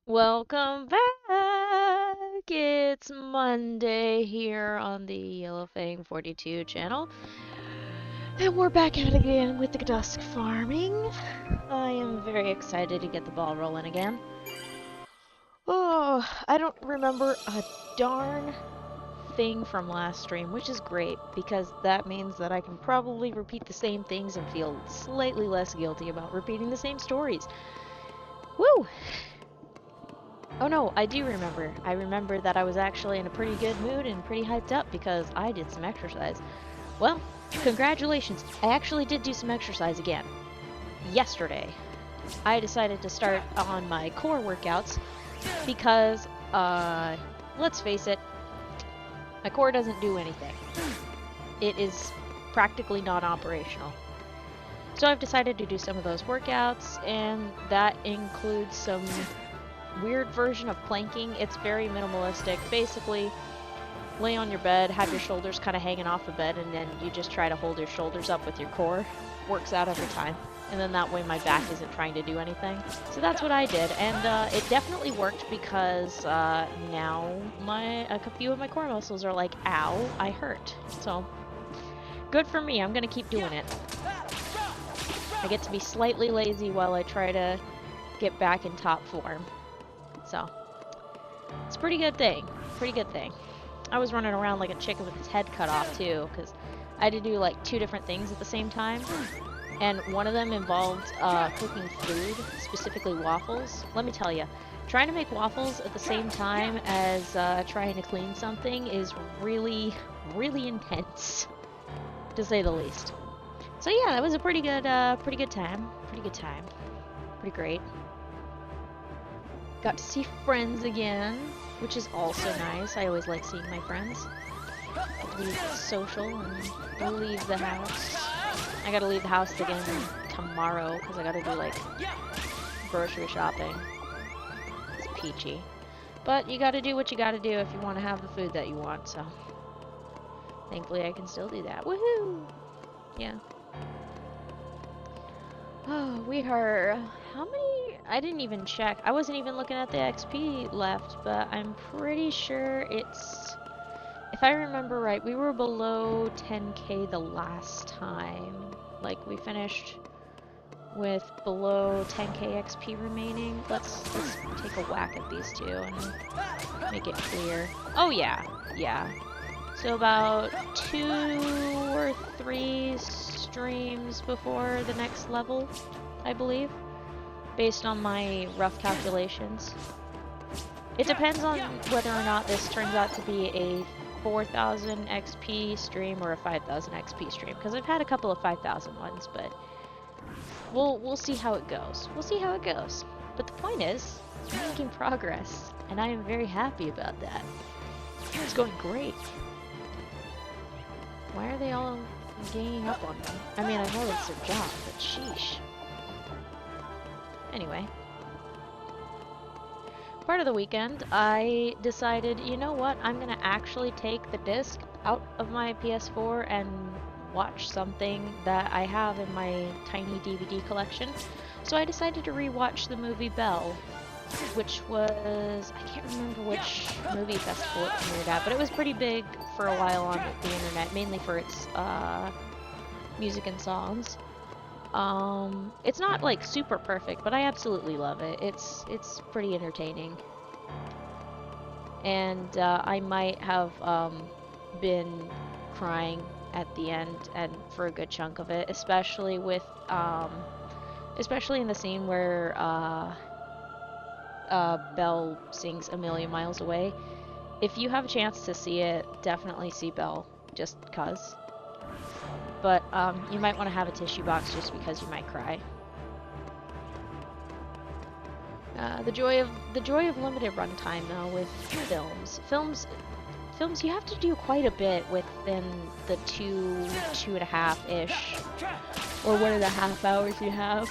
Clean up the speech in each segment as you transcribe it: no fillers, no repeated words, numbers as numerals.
Welcome back! It's Monday here on the Yellow Fang 42 channel. And we're back at it again with the dusk farming. I am very excited to get the ball rolling again. Oh, I don't remember a darn thing from last stream, which is great because that means that I can probably repeat the same things and feel slightly less guilty about repeating the same stories. Woo! Oh no, I do remember. I remember that I was actually in a pretty good mood and pretty hyped up because I did some exercise. Well, congratulations. I actually did do some exercise again. Yesterday. I decided to start on my core workouts because, let's face it, my core doesn't do anything. It is practically non-operational. So I've decided to do some of those workouts, and that includes some weird version of planking. It's very minimalistic. Basically, lay on your bed, have your shoulders kind of hanging off the bed, and then you just try to hold your shoulders up with your core. Works out every time. And then that way my back isn't trying to do anything. So that's what I did, and it definitely worked because now a few of my core muscles are like, ow, I hurt. So, good for me. I'm gonna keep doing it. I get to be slightly lazy while I try to get back in top form. So, it's a pretty good thing. Pretty good thing. I was running around like a chicken with his head cut off too, because I had to do like 2 different things at the same time. And one of them involved cooking food, specifically waffles. Let me tell you, trying to make waffles at the same time as trying to clean something is really, really intense, to say the least. So yeah, that was a pretty good time. Pretty good time. Pretty great. Got to see friends again, which is also nice. I always like seeing my friends. Get to be social and leave the house. I gotta leave the house again tomorrow because I gotta do like grocery shopping. It's peachy. But you gotta do what you gotta do if you want to have the food that you want, so thankfully I can still do that. Woohoo! Yeah. Oh, we are... How many... I didn't even check. I wasn't even looking at the XP left, but I'm pretty sure it's... If I remember right, we were below 10k the last time. Like, we finished with below 10k XP remaining. Let's take a whack at these two and make it clear. Oh yeah, yeah. So about 2 or 3 streams before the next level, I believe, based on my rough calculations. It depends on whether or not this turns out to be a 4,000 XP stream or a 5,000 XP stream, because I've had a couple of 5,000 ones, but we'll see how it goes. We'll see how it goes. But the point is, I'm making progress, and I am very happy about that. It's going great. Why are they all ganging up on me? I mean, I know it's their job, but sheesh. Anyway. Part of the weekend, I decided, you know what, I'm gonna actually take the disc out of my PS4 and watch something that I have in my tiny DVD collection. So I decided to rewatch the movie Belle, which was, I can't remember which movie festival it premiered at, but it was pretty big for a while on the internet, mainly for its music and songs. It's not like super perfect, but I absolutely love it. It's pretty entertaining. And I might have been crying at the end and for a good chunk of it, especially with especially in the scene where Belle sings A Million Miles Away. If you have a chance to see it, definitely see Belle, just cuz. But you might want to have a tissue box just because you might cry. The joy of limited runtime though with films. Films you have to do quite a bit within the 2.5-ish, or 1.5 hours you have.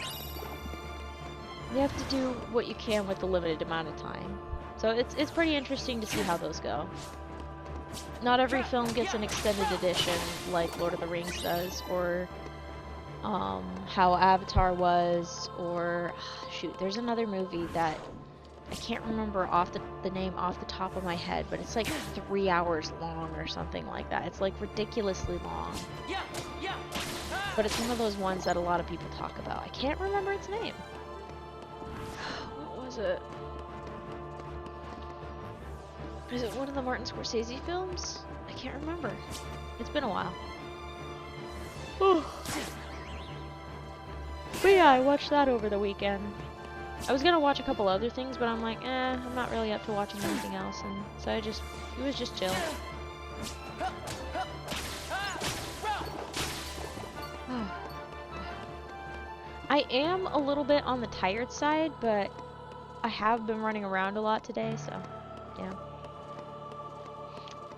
You have to do what you can with the limited amount of time. So it's pretty interesting to see how those go. Not every film gets an extended edition like Lord of the Rings does, or how Avatar was, or shoot, there's another movie that I can't remember the name off the top of my head, but it's like 3 hours long or something like that. It's like ridiculously long. But it's one of those ones that a lot of people talk about. I can't remember its name. What was it? Is it one of the Martin Scorsese films? I can't remember. It's been a while. But yeah, I watched that over the weekend. I was gonna watch a couple other things, but I'm like, I'm not really up to watching anything else, and so it was just chill. I am a little bit on the tired side, but I have been running around a lot today, so yeah.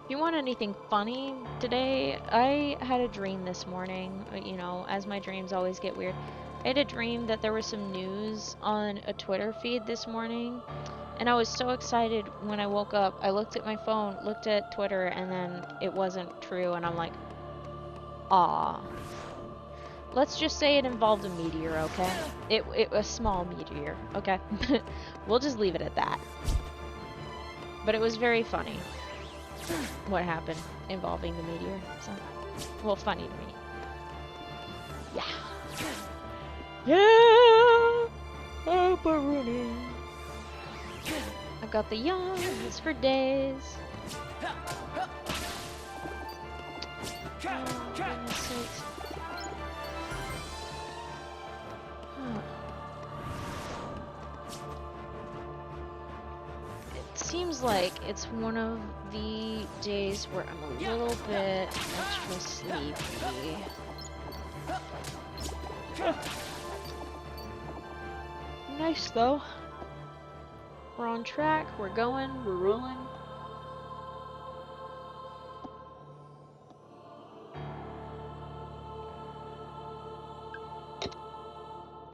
If you want anything funny today, I had a dream this morning, you know, as my dreams always get weird. I had a dream that there was some news on a Twitter feed this morning, and I was so excited when I woke up. I looked at my phone, looked at Twitter, and then it wasn't true, and I'm like, aw. Let's just say it involved a meteor, okay? It was a small meteor, okay? We'll just leave it at that. But it was very funny what happened involving the meteor. So, well, funny to me. Yeah. Yeah! Pepperoni. I've got the yawns for days. Oh, goodness sakes. It seems like it's one of the days where I'm a little bit extra sleepy. Nice though. We're on track, we're going, we're rolling.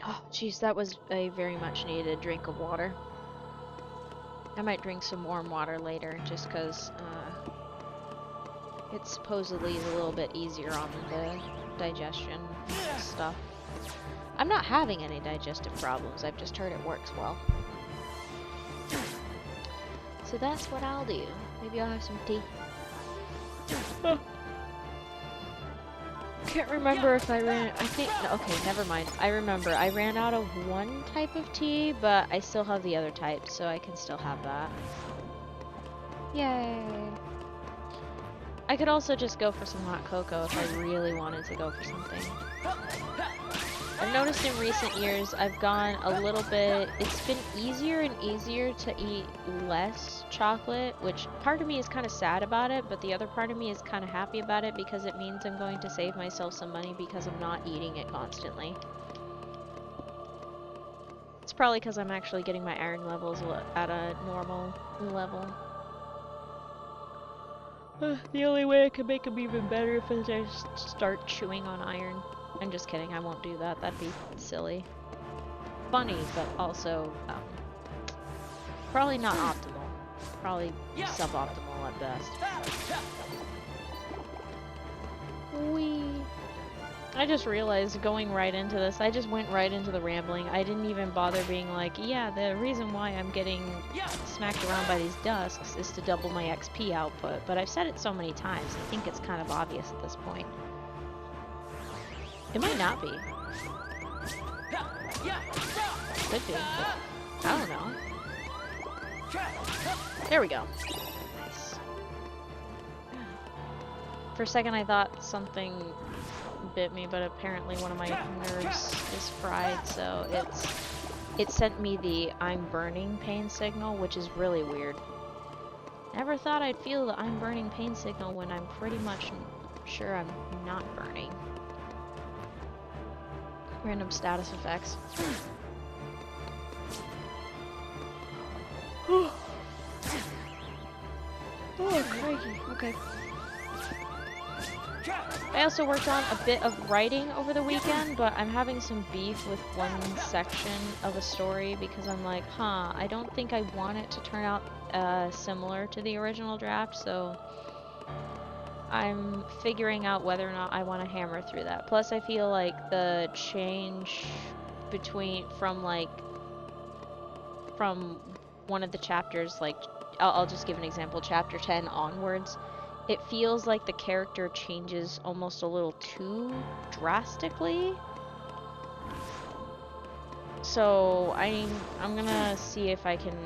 Oh, jeez, that was a very much needed drink of water. I might drink some warm water later, just because it supposedly is a little bit easier on the digestion stuff. I'm not having any digestive problems, I've just heard it works well. So that's what I'll do. Maybe I'll have some tea. Can't remember if I think, no, okay, never mind. I remember, I ran out of one type of tea, but I still have the other type, so I can still have that. Yay! I could also just go for some hot cocoa if I really wanted to go for something. I've noticed in recent years I've gone a little bit, it's been easier and easier to eat less chocolate, which part of me is kind of sad about it, but the other part of me is kind of happy about it because it means I'm going to save myself some money because I'm not eating it constantly. It's probably because I'm actually getting my iron levels at a normal level. The only way I can make them even better if I just start chewing on iron. I'm just kidding, I won't do that. That'd be silly. Funny, but also, probably not optimal. Probably suboptimal at best. Whee! I just realized going right into this, I just went right into the rambling. I didn't even bother being like, yeah, the reason why I'm getting smacked around by these dusks is to double my XP output. But I've said it so many times, I think it's kind of obvious at this point. It might not be. Could be, but I don't know. There we go. Nice. For a second I thought something bit me, but apparently one of my nerves is fried, so it sent me the I'm burning pain signal, which is really weird. Never thought I'd feel the I'm burning pain signal when I'm pretty much sure I'm not burning. Random status effects. Oh, crikey. Okay. I also worked on a bit of writing over the weekend, but I'm having some beef with one section of a story because I'm like, I don't think I want it to turn out similar to the original draft, so I'm figuring out whether or not I want to hammer through that. Plus, I feel like the change from one of the chapters, like, I'll just give an example, chapter 10 onwards, it feels like the character changes almost a little too drastically. So I'm gonna see if I can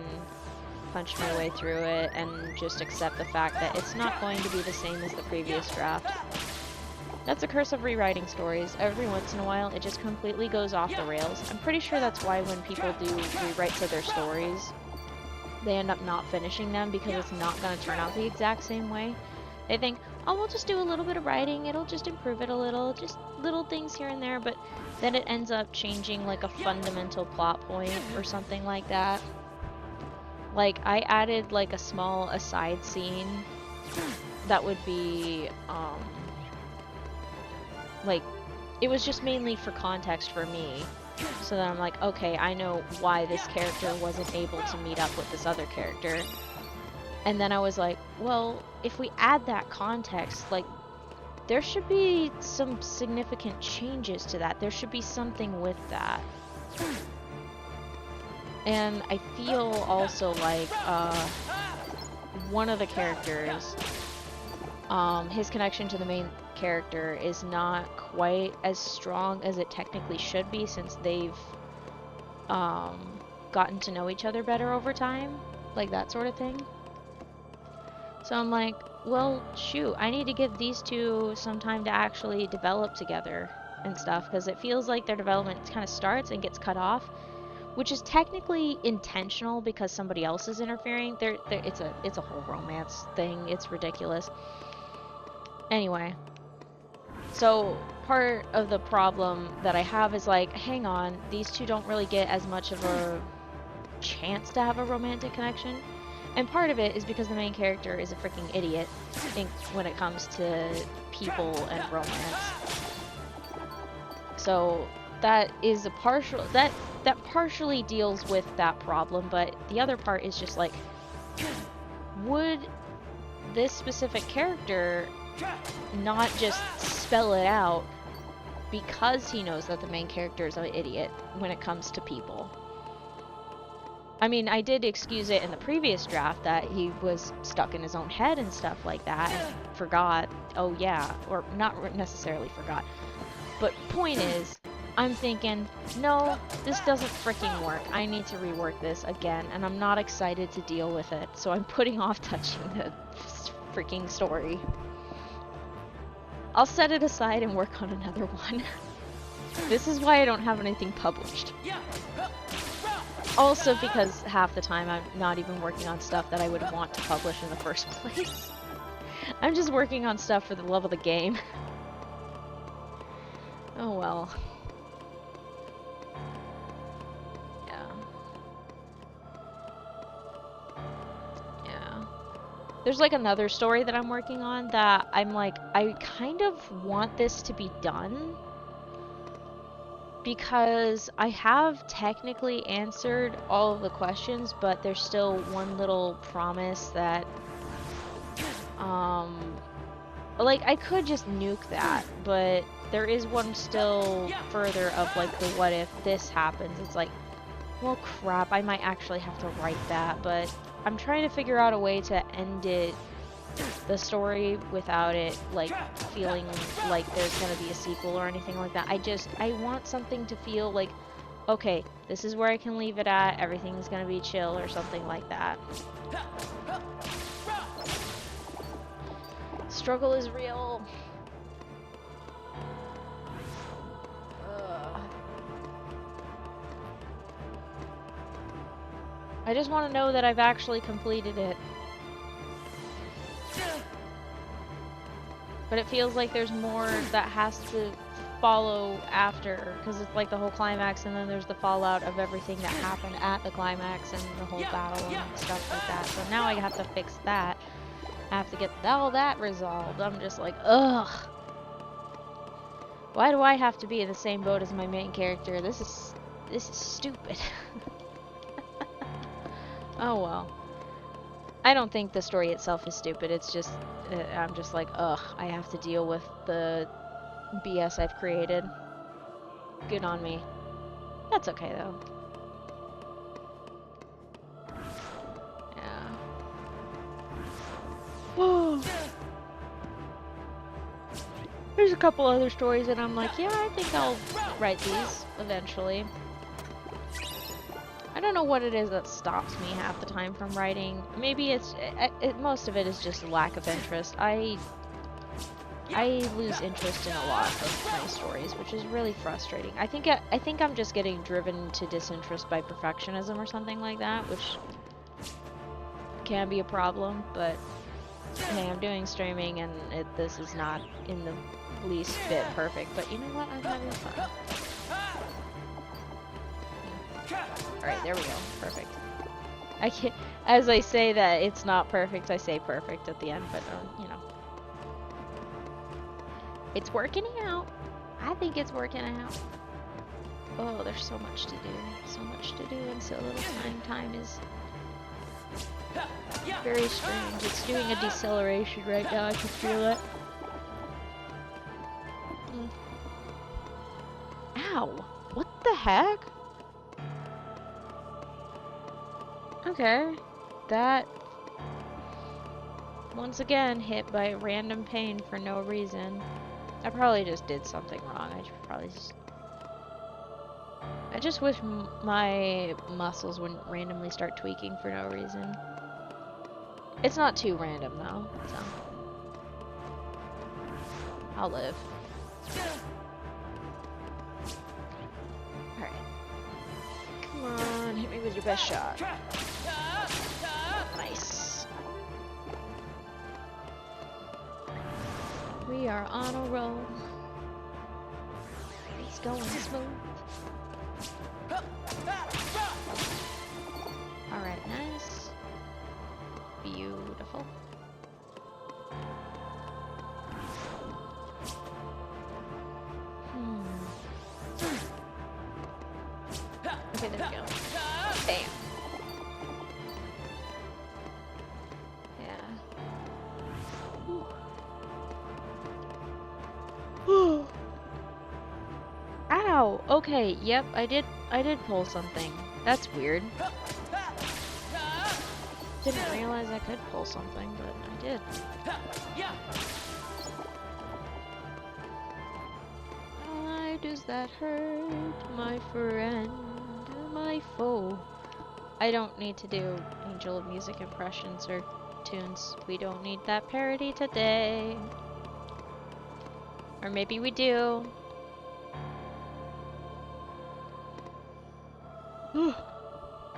punch my way through it and just accept the fact that it's not going to be the same as the previous draft. That's a curse of rewriting stories. Every once in a while, it just completely goes off the rails. I'm pretty sure that's why when people do rewrites of their stories, they end up not finishing them because it's not going to turn out the exact same way. They think, oh, we'll just do a little bit of writing, it'll just improve it a little, just little things here and there, but then it ends up changing like a fundamental plot point or something like that. Like, I added like a small aside scene that would be, like, it was just mainly for context for me. So then I'm like, okay, I know why this character wasn't able to meet up with this other character. And then I was like, well, if we add that context, like, there should be some significant changes to that. There should be something with that. And I feel also like, one of the characters, his connection to the main character is not quite as strong as it technically should be since they've gotten to know each other better over time, like that sort of thing. So I'm like, well, shoot, I need to give these two some time to actually develop together and stuff, because it feels like their development kind of starts and gets cut off, which is technically intentional because somebody else is interfering. It's a whole romance thing. It's ridiculous. Anyway, so part of the problem that I have is like, hang on, these two don't really get as much of a chance to have a romantic connection. And part of it is because the main character is a freaking idiot when it comes to people and romance. So that is a partial, that partially deals with that problem, but the other part is just like, would this specific character not just spell it out because he knows that the main character is an idiot when it comes to people? I mean, I did excuse it in the previous draft that he was stuck in his own head and stuff like that and forgot, oh yeah, or not necessarily forgot. But point is, I'm thinking, no, this doesn't freaking work. I need to rework this again, and I'm not excited to deal with it, so I'm putting off touching the freaking story. I'll set it aside and work on another one. This is why I don't have anything published. Also because half the time I'm not even working on stuff that I would want to publish in the first place. I'm just working on stuff for the love of the game. Oh well. Yeah. Yeah. There's like another story that I'm working on that I'm like, I kind of want this to be done, because I have technically answered all of the questions, but there's still one little promise that, like, I could just nuke that, but there is one still further of, like, the what if this happens. It's like, well, crap, I might actually have to write that, but I'm trying to figure out a way to end it, the story, without it like feeling like there's gonna be a sequel or anything like that. I want something to feel like, okay, this is where I can leave it at, everything's gonna be chill or something like that. Struggle is real. I just want to know that I've actually completed it. But it feels like there's more that has to follow after, because it's like the whole climax and then there's the fallout of everything that happened at the climax and the whole battle and stuff like that. So now I have to fix that. I have to get all that resolved. I'm just like, ugh. Why do I have to be in the same boat as my main character? This is stupid. Oh well. I don't think the story itself is stupid, it's just, I'm just like, ugh, I have to deal with the BS I've created. Good on me. That's okay, though. There's a couple other stories and I'm like, yeah, I think I'll write these eventually. I don't know what it is that stops me half the time from writing. Maybe most of it is just a lack of interest. I lose interest in a lot of my stories, which is really frustrating. I think I'm just getting driven to disinterest by perfectionism or something like that, which can be a problem, but hey, I'm doing streaming and this is not in the least bit perfect, but you know what? I'm having fun. Alright, there we go. Perfect. I can't, as I say that it's not perfect, I say perfect at the end, but you know. It's working out. I think it's working out. Oh, there's so much to do. So much to do in so little time. Time is very strange. It's doing a deceleration right now. I can feel it. Ow! What the heck? Okay. That... Once again, hit by random pain for no reason. I probably just did something wrong. I just wish my muscles wouldn't randomly start tweaking for no reason. It's not too random though, so I'll live. Alright. Come on, hit me with your best shot. Nice. We are on a roll. It's going smooth. Alright, nice. Beautiful. Okay, there we go. Bam. Yeah. Ow! Okay, yep, I did pull something. That's weird. Didn't realize I could pull something, but I did. Why does that hurt, my friend, my foe? I don't need to do Angel of Music impressions or tunes. We don't need that parody today. Or maybe we do.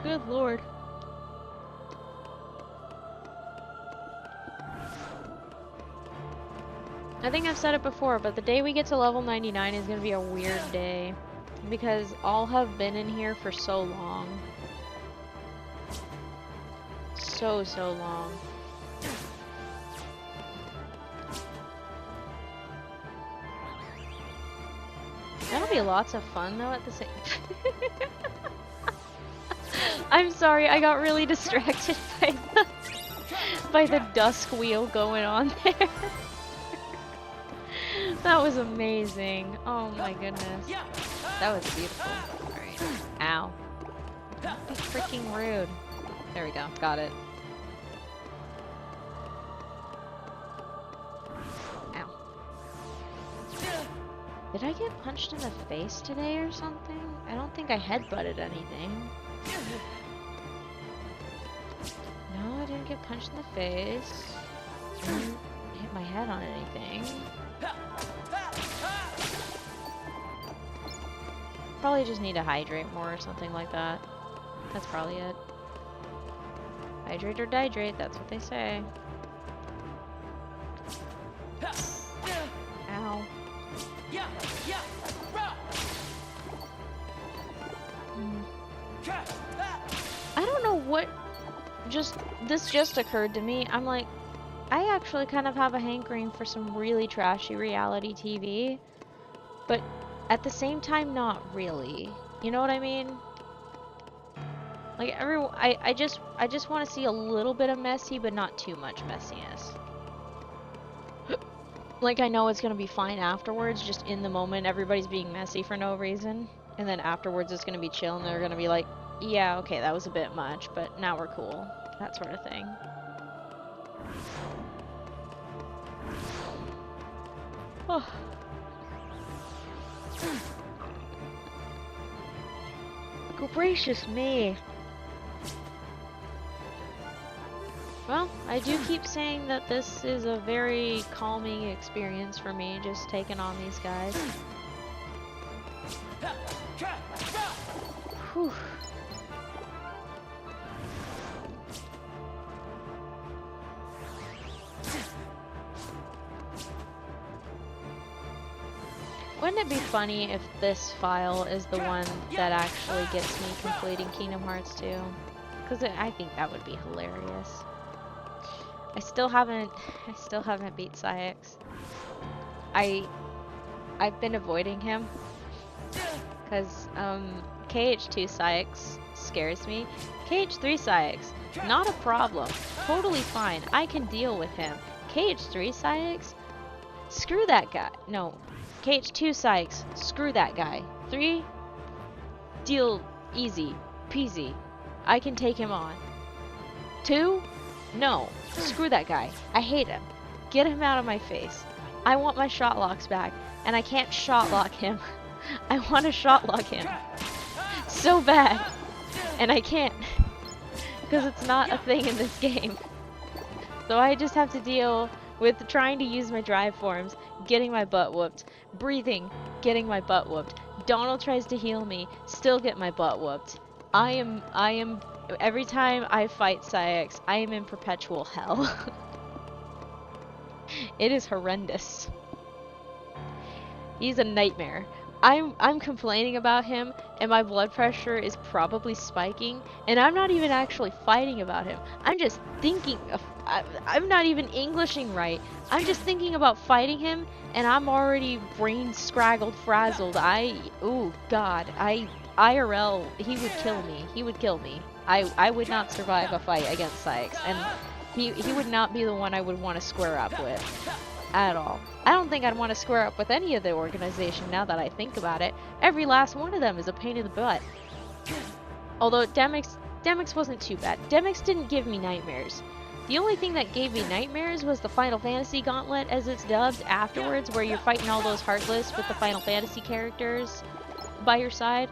Good lord. I think I've said it before, but the day we get to level 99 is gonna be a weird day. Because I'll have been in here for so long. So long. That'll be lots of fun though at the same I'm sorry, I got really distracted by the dusk wheel going on there. That was amazing. Oh my goodness. That was beautiful. Alright. Ow. Don't be freaking rude. There we go. Got it. Ow. Did I get punched in the face today or something? I don't think I headbutted anything. No, I didn't get punched in the face. I didn't hit my head on anything. Probably just need to hydrate more or something like that. That's probably it. Hydrate or dihydrate, that's what they say. Ow. I don't know what this just occurred to me. I'm like, I actually kind of have a hankering for some really trashy reality TV, but at the same time, not really. You know what I mean? Like I just want to see a little bit of messy, but not too much messiness. Like I know it's gonna be fine afterwards. Just in the moment, everybody's being messy for no reason, and then afterwards it's gonna be chill, and they're gonna be like, "Yeah, okay, that was a bit much, but now we're cool." That sort of thing. Oh. Gracious me. Well, I do keep saying that this is a very calming experience for me, just taking on these guys. Whew. Wouldn't it be funny if this file is the one that actually gets me completing Kingdom Hearts 2? Because I think that would be hilarious. I still haven't beat Syx. I've been avoiding him because KH2 Syx scares me. KH3 Syx, not a problem, totally fine. I can deal with him. KH3 Syx, screw that guy. No, KH2 Syx, screw that guy. 3, deal easy peasy. I can take him on. 2, no, screw that guy. I hate him. Get him out of my face. I want my shot locks back, and I can't shot lock him. I want to shot lock him so bad, and I can't because it's not a thing in this game. So I just have to deal with trying to use my drive forms, getting my butt whooped, breathing, getting my butt whooped. Donald tries to heal me, still get my butt whooped. I am every time I fight Syx, I am in perpetual hell. It is horrendous. He's a nightmare. I'm complaining about him, and my blood pressure is probably spiking, and I'm not even actually fighting about him. I'm just thinking of, I'm not even Englishing right. I'm just thinking about fighting him, and I'm already brain scraggled, frazzled. Oh God, IRL, he would kill me. He would kill me. I would not survive a fight against Syx, and he would not be the one I would want to square up with at all. I don't think I'd want to square up with any of the organization now that I think about it. Every last one of them is a pain in the butt. Although Demyx wasn't too bad. Demyx didn't give me nightmares. The only thing that gave me nightmares was the Final Fantasy Gauntlet, as it's dubbed, afterwards, where you're fighting all those Heartless with the Final Fantasy characters by your side.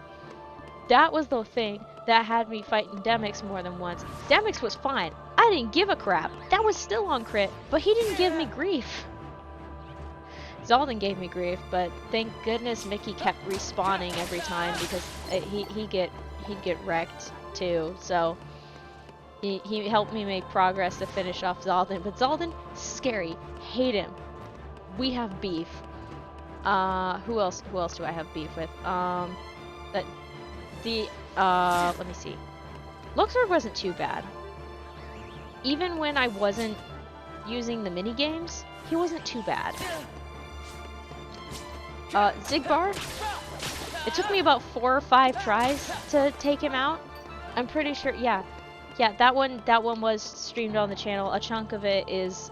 That was the thing that had me fighting Demyx more than once. Demyx was fine. I didn't give a crap. That was still on crit, but he didn't give me grief. Zaldin gave me grief, but thank goodness Mickey kept respawning every time because he'd get wrecked too. So he helped me make progress to finish off Zaldin. But Zaldin, scary. Hate him. We have beef. Who else do I have beef with? Let me see. Luxord wasn't too bad. Even when I wasn't using the mini games, he wasn't too bad. Zigbar, it took me about 4 or 5 tries to take him out. I'm pretty sure, yeah, that one was streamed on the channel. A chunk of it is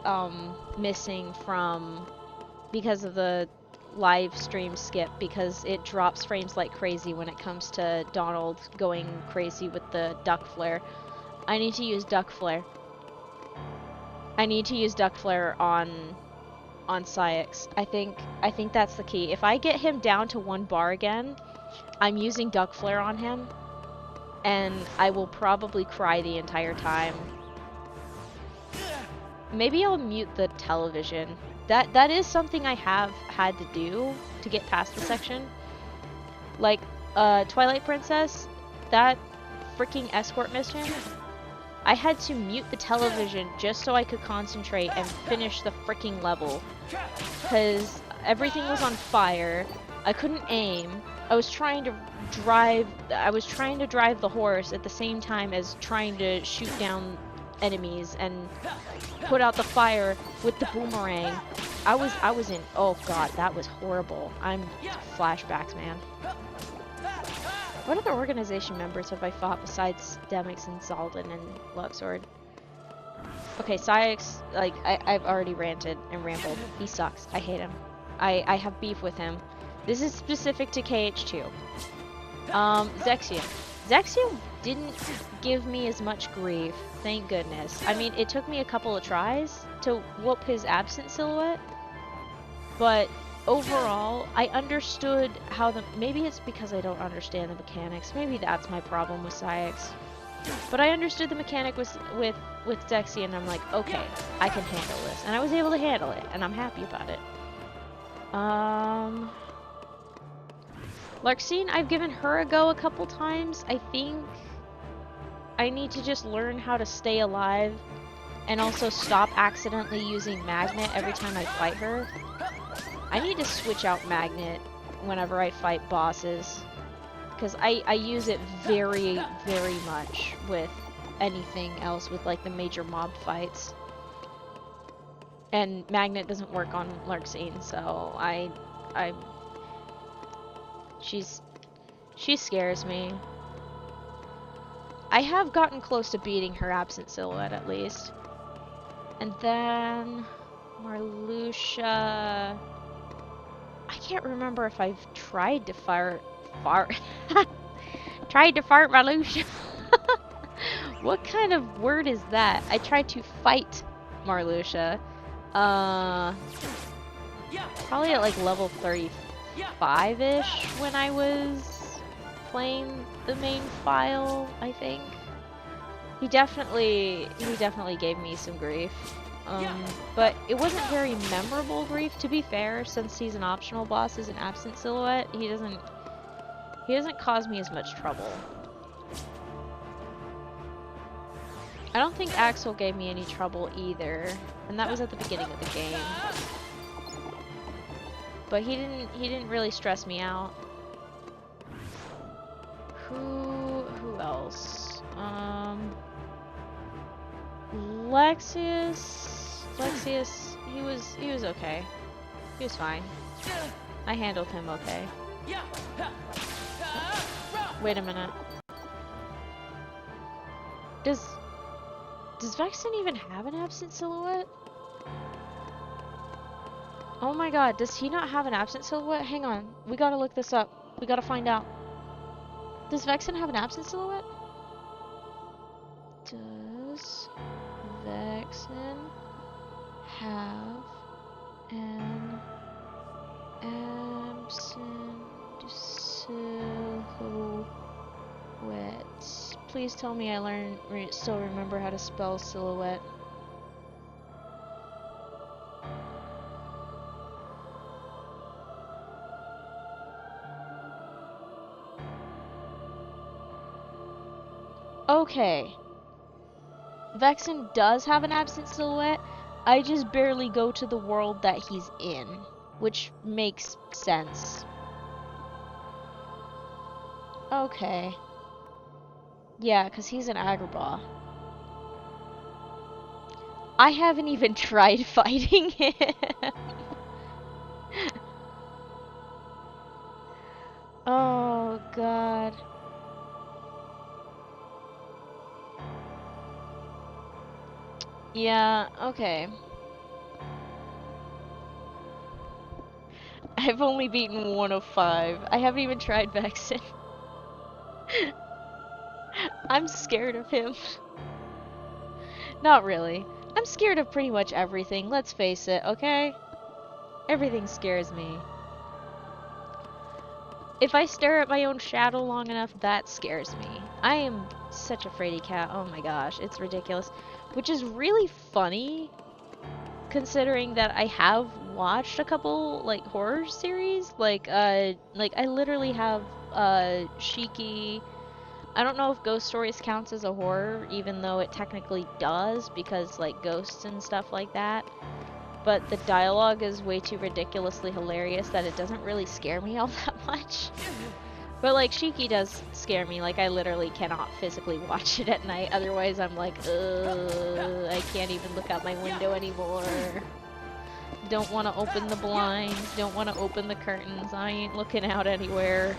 missing because of the live stream skip, because it drops frames like crazy when it comes to Donald going crazy with the duck flare. I need to use duck flare. I need to use duck flare on Syx. I think that's the key. If I get him down to 1 bar again, I'm using duck flare on him, and I will probably cry the entire time. Maybe I'll mute the television. That is something I have had to do to get past the section. Like Twilight Princess, that freaking escort mission, I had to mute the television just so I could concentrate and finish the freaking level. Because everything was on fire. I couldn't aim. I was trying to drive the horse at the same time as trying to shoot down enemies and put out the fire with the boomerang. I was in, oh God, that was horrible. Flashbacks, man. What other organization members have I fought besides Demyx and Zaldin and Luxord? Okay, Syx, like, I've already ranted and rambled. He sucks. I hate him. I have beef with him. This is specific to KH2. Zexion. Zexion didn't give me as much grief, thank goodness. I mean, it took me a couple of tries to whoop his absent silhouette, but overall, I understood how maybe it's because I don't understand the mechanics. Maybe that's my problem with Saïx. But I understood the mechanic with Dexy, and I'm like, okay, I can handle this. And I was able to handle it, and I'm happy about it. Larxene, I've given her a go a couple times. I think I need to just learn how to stay alive and also stop accidentally using Magnet every time I fight her. I need to switch out Magnet whenever I fight bosses, because I use it very, very much with anything else, with like the major mob fights. And Magnet doesn't work on Larxene, so she scares me. I have gotten close to beating her Absent Silhouette at least. And then Marluxia, I can't remember if I've tried to fart Marluxia. What kind of word is that? I tried to fight Marluxia. Probably at like level 35-ish when I was playing the main file, I think. He definitely gave me some grief. But it wasn't very memorable grief, to be fair, since he's an optional boss as an Absent Silhouette. He doesn't cause me as much trouble. I don't think Axel gave me any trouble either, and that was at the beginning of the game. But he didn't really stress me out. Who else? Lexius, he was okay. He was fine. I handled him okay. Wait a minute. Does Vexen even have an Absent Silhouette? Oh my god, does he not have an Absent Silhouette? Hang on, we gotta look this up. We gotta find out. Does Vexen have an Absent Silhouette? Does Vexen have an Absent Silhouette? Please tell me I still remember how to spell silhouette. Okay. Vexen does have an Absent Silhouette. I just barely go to the world that he's in, which makes sense. Okay. Yeah, because he's an Agrabah. I haven't even tried fighting him. Oh, God. Yeah, okay. I've only beaten 1 of 5. I haven't even tried Vexen. I'm scared of him. Not really. I'm scared of pretty much everything, let's face it, okay? Everything scares me. If I stare at my own shadow long enough, that scares me. I am such a fraidy cat, oh my gosh, it's ridiculous. Which is really funny, considering that I have watched a couple, like, horror series. Like I literally have, Shiki. I don't know if Ghost Stories counts as a horror, even though it technically does, because, like, ghosts and stuff like that. But the dialogue is way too ridiculously hilarious that it doesn't really scare me all that much. But, like, Shiki does scare me. Like, I literally cannot physically watch it at night. Otherwise, I'm like, I can't even look out my window anymore. Don't want to open the blinds. Don't want to open the curtains. I ain't looking out anywhere.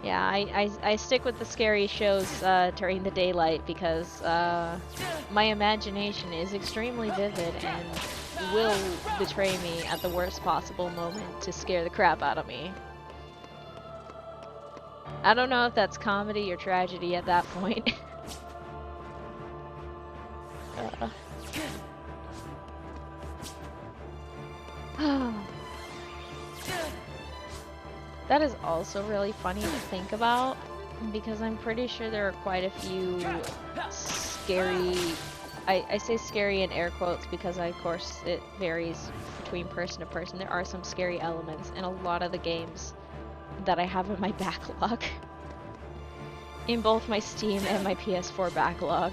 Yeah, I stick with the scary shows during the daylight because my imagination is extremely vivid and will betray me at the worst possible moment to scare the crap out of me. I don't know if that's comedy or tragedy at that point. That is also really funny to think about, because I'm pretty sure there are quite a few scary, I say scary in air quotes because of course it varies between person to person. There are some scary elements in a lot of the games that I have in my backlog. In both my Steam and my PS4 backlog.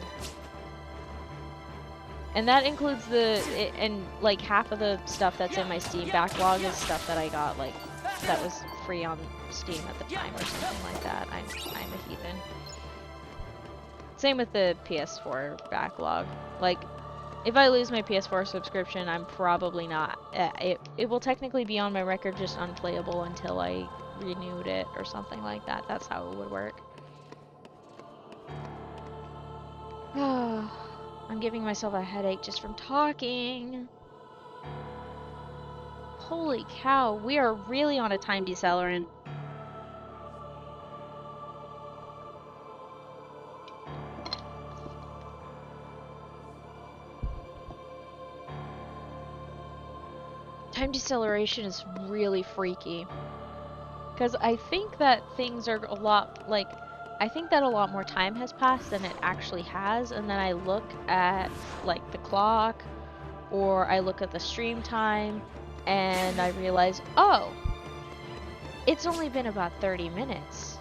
And that includes and like half of the stuff that's in my Steam backlog is stuff that I got like that was free on Steam at the time or something like that. I'm a heathen. Same with the PS4 backlog. Like, if I lose my PS4 subscription, I'm probably not. It will technically be on my record, just unplayable until I renewed it or something like that. That's how it would work. I'm giving myself a headache just from talking. Holy cow, we are really on a time decelerant. Time deceleration is really freaky. Because I think that things are a lot, like, I think that a lot more time has passed than it actually has, and then I look at, like, the clock, or I look at the stream time, and I realize, oh, it's only been about 30 minutes.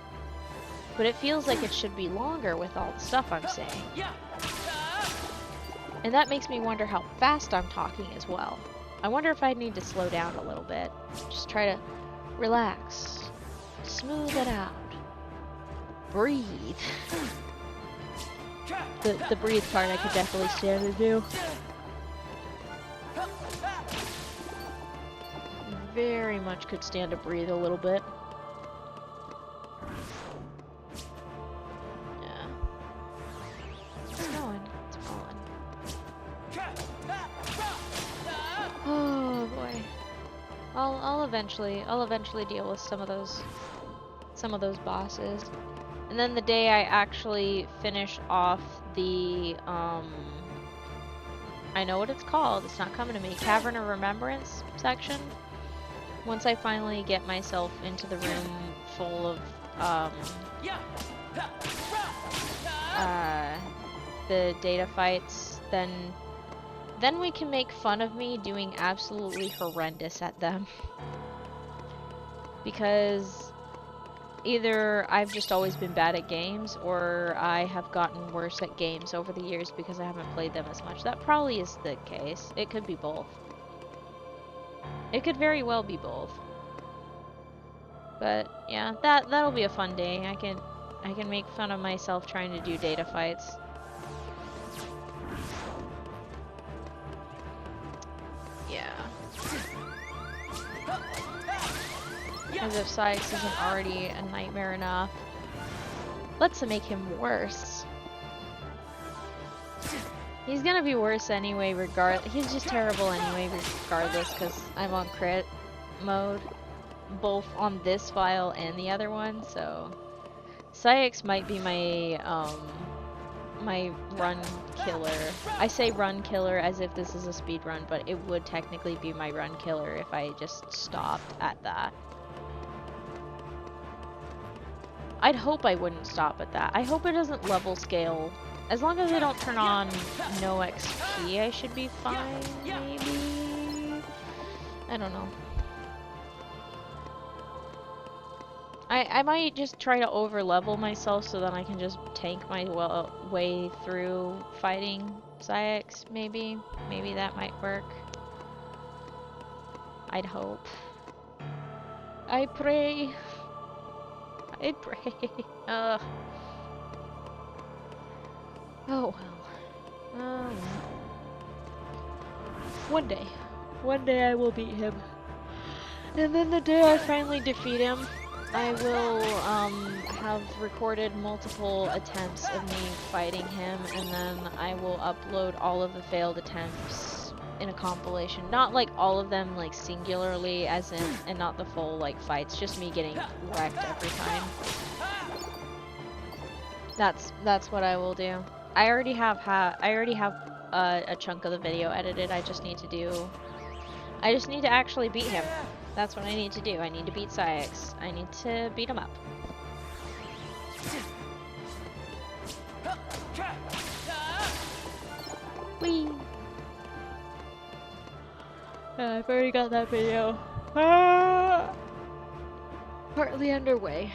But it feels like it should be longer with all the stuff I'm saying. And that makes me wonder how fast I'm talking as well. I wonder if I need to slow down a little bit. Just try to relax. Smooth it out. Breathe. The breathe part I could definitely stand to do. Very much could stand to breathe a little bit. Yeah. It's going. It's rolling. Oh boy. I'll eventually deal with some of those bosses. And then the day I actually finish off the I know what it's called, it's not coming to me, Cavern of Remembrance section. Once I finally get myself into the room full of the data fights, then we can make fun of me doing absolutely horrendous at them. Because either I've just always been bad at games, or I have gotten worse at games over the years because I haven't played them as much. That probably is the case. It could be both. It could very well be both. But yeah, that'll be a fun day. I can make fun of myself trying to do data fights. Yeah. As if Sykes isn't already a nightmare enough. Let's make him worse. He's gonna be worse anyway, he's just terrible anyway, regardless, because I'm on crit mode, both on this file and the other one, so... Sykes might be my, my run killer. I say run killer as if this is a speed run, but it would technically be my run killer if I just stopped at that. I'd hope I wouldn't stop at that. I hope it doesn't level scale. As long as I don't turn on no XP, I should be fine, maybe? I don't know. I might just try to over-level myself so that I can just tank my way through fighting Sykes, maybe? Maybe that might work. I'd hope. I pray. I pray. Ugh. Oh well. Oh well. One day I will beat him. And then the day I finally defeat him, I will have recorded multiple attempts of me fighting him, and then I will upload all of the failed attempts in a compilation. Not like all of them like singularly as in, and not the full like fights, just me getting wrecked every time. That's what I will do. I already have a chunk of the video edited. I just need to actually beat him. That's what I need to do. I need to beat Syx. I need to beat him up. Whee! I've already got that video. Partly underway.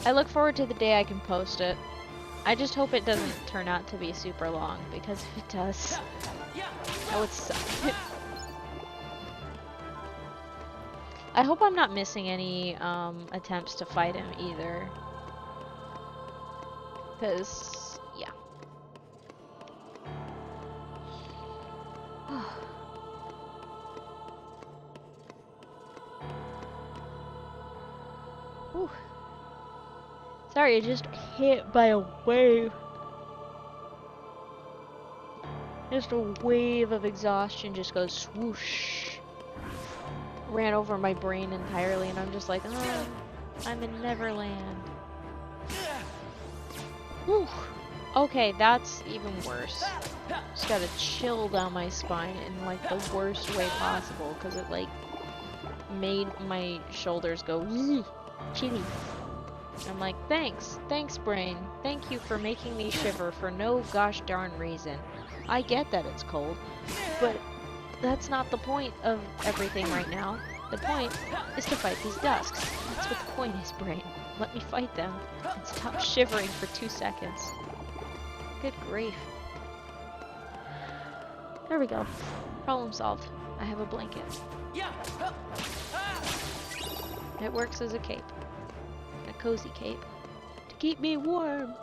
I look forward to the day I can post it. I just hope it doesn't turn out to be super long, because if it does, that would suck. I hope I'm not missing any attempts to fight him either. Because, yeah. Whew. Sorry, I just hit by a wave. Just a wave of exhaustion just goes swoosh. Ran over my brain entirely, and I'm just like, oh, I'm in Neverland. Whew. Okay, that's even worse. Just got a chill down my spine in like the worst way possible, because it like made my shoulders go chilly. I'm like, thanks brain. Thank you for making me shiver for no gosh darn reason. I get that it's cold, but that's not the point of everything right now. The point is to fight these dusks. That's what the point is, brain. Let me fight them and stop shivering for 2 seconds. Good grief. There we go. Problem solved. I have a blanket. It works as a cape. A cozy cape. To keep me warm.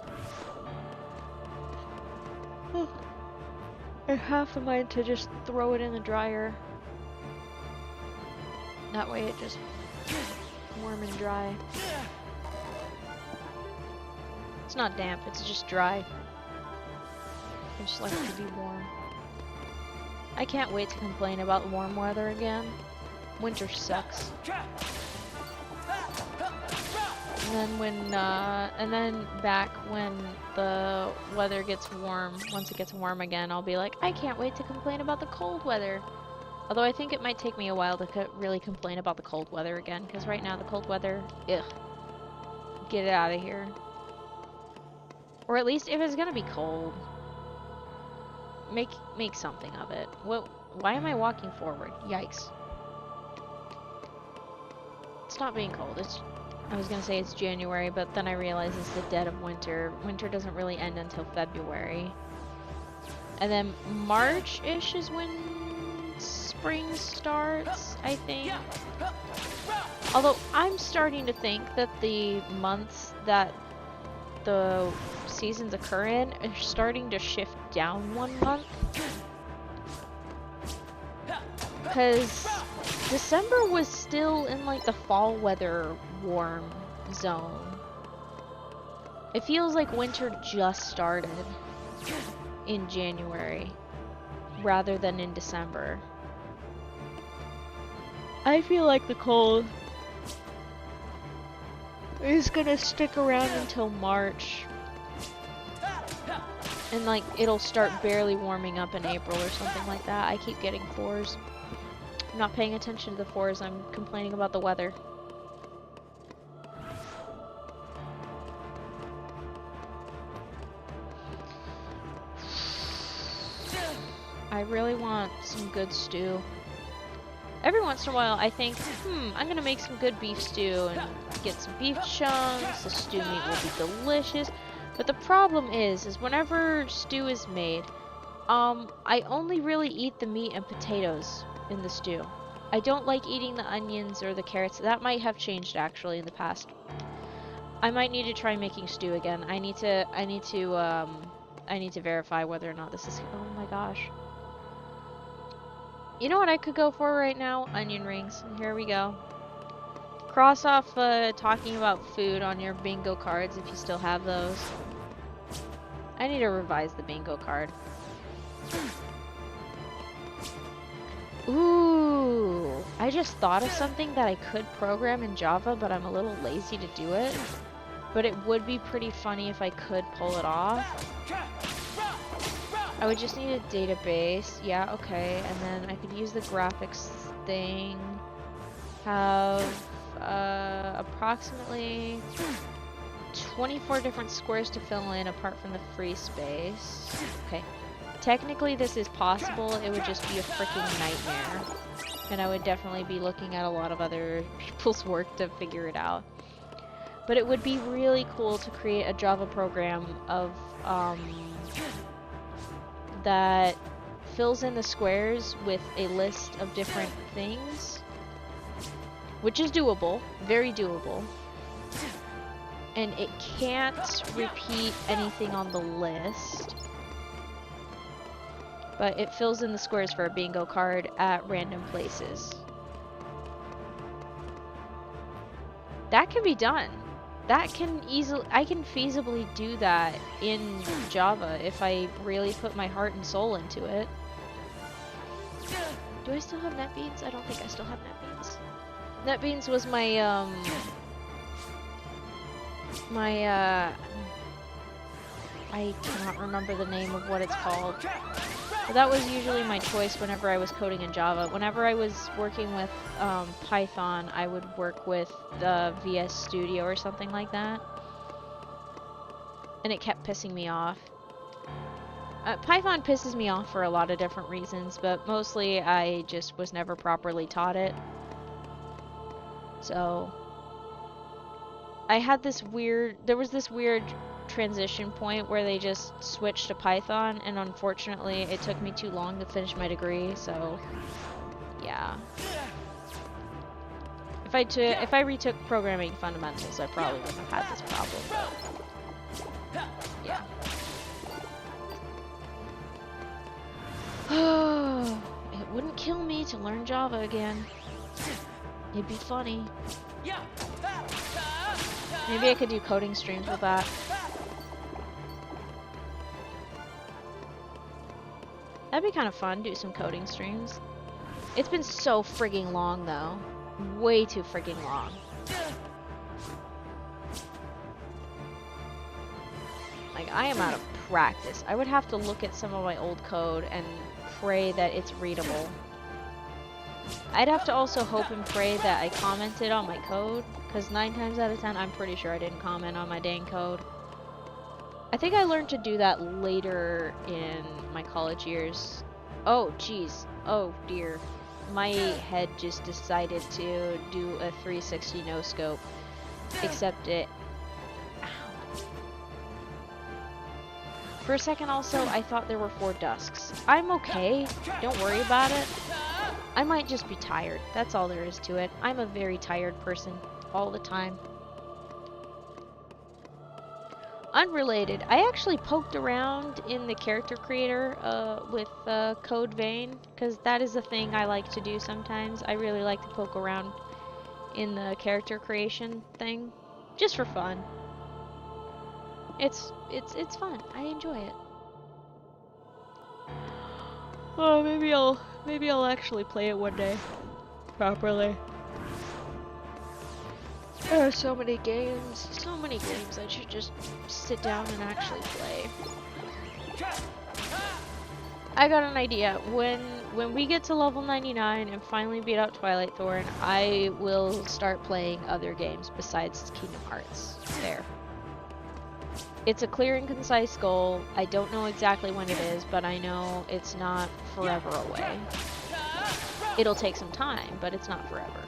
I have a mind to just throw it in the dryer. That way it just warm and dry. It's not damp, it's just dry. I just like to be warm. I can't wait to complain about warm weather again. Winter sucks. And then back when the weather gets warm, once it gets warm again, I'll be like, I can't wait to complain about the cold weather. Although I think it might take me a while to really complain about the cold weather again, because right now the cold weather, ugh. Get it out of here. Or at least if it's gonna be cold, make something of it. Why am I walking forward? Yikes. It's not being cold. I was gonna say it's January, but then I realized it's the dead of winter. Winter doesn't really end until February. And then March-ish is when spring starts, I think. Although I'm starting to think that the months that the seasons occur in are starting to shift down 1 month. Because December was still in like the fall weather warm zone. It feels like winter just started in January rather than in December. I feel like the cold is gonna stick around until March. And like it'll start barely warming up in April or something like that. I keep getting 4s. I'm not paying attention to the 4s, I'm complaining about the weather. I really want some good stew. Every once in a while I think, I'm gonna make some good beef stew and get some beef chunks, the stew meat will be delicious. But the problem is whenever stew is made, I only really eat the meat and potatoes in the stew. I don't like eating the onions or the carrots. That might have changed actually in the past. I might need to try making stew again. I need to verify whether or not this is, oh my gosh. You know what I could go for right now? Onion rings. Here we go. Cross off talking about food on your bingo cards if you still have those. I need to revise the bingo card. Ooh, I just thought of something that I could program in Java, but I'm a little lazy to do it. But it would be pretty funny if I could pull it off. I would just need a database. Yeah, okay. And then I could use the graphics thing have approximately 24 different squares to fill in apart from the free space. Okay. Technically this is possible, it would just be a freaking nightmare. And I would definitely be looking at a lot of other people's work to figure it out. But it would be really cool to create a Java program of that fills in the squares with a list of different things, which is doable, very doable. And it can't repeat anything on the list, but it fills in the squares for a bingo card at random places. That can be done. That can easily, I can feasibly do that in Java if I really put my heart and soul into it. Do I still have NetBeans? I don't think I still have NetBeans. NetBeans was my, I cannot remember the name of what it's called. But that was usually my choice whenever I was coding in Java. Whenever I was working with Python, I would work with the VS Studio or something like that. And it kept pissing me off. Python pisses me off for a lot of different reasons, but mostly I just was never properly taught it. So I had this weird, there was this weird transition point where they just switched to Python, and unfortunately it took me too long to finish my degree, so yeah. If I retook programming fundamentals, I probably wouldn't have had this problem, but yeah. It wouldn't kill me to learn Java again. It'd be funny. Maybe I could do coding streams with that. That'd be kind of fun, do some coding streams. It's been so frigging long, though. Way too frigging long. Like, I am out of practice. I would have to look at some of my old code and pray that it's readable. I'd have to also hope and pray that I commented on my code, because 9 times out of 10, I'm pretty sure I didn't comment on my dang code. I think I learned to do that later in my college years. Oh, jeez. Oh, dear. My head just decided to do a 360 no-scope. Except it... Ow. For a second also, I thought there were 4 dusks. I'm okay. Don't worry about it. I might just be tired. That's all there is to it. I'm a very tired person. All the time. Unrelated, I actually poked around in the character creator with Code Vein, because that is a thing I like to do sometimes. I really like to poke around in the character creation thing, just for fun. It's fun. I enjoy it. Oh, maybe I'll actually play it one day properly. There are so many games I should just sit down and actually play. I got an idea. When we get to level 99 and finally beat out Twilight Thorn, I will start playing other games besides Kingdom Hearts. There. It's a clear and concise goal. I don't know exactly when it is, but I know it's not forever away. It'll take some time, but it's not forever.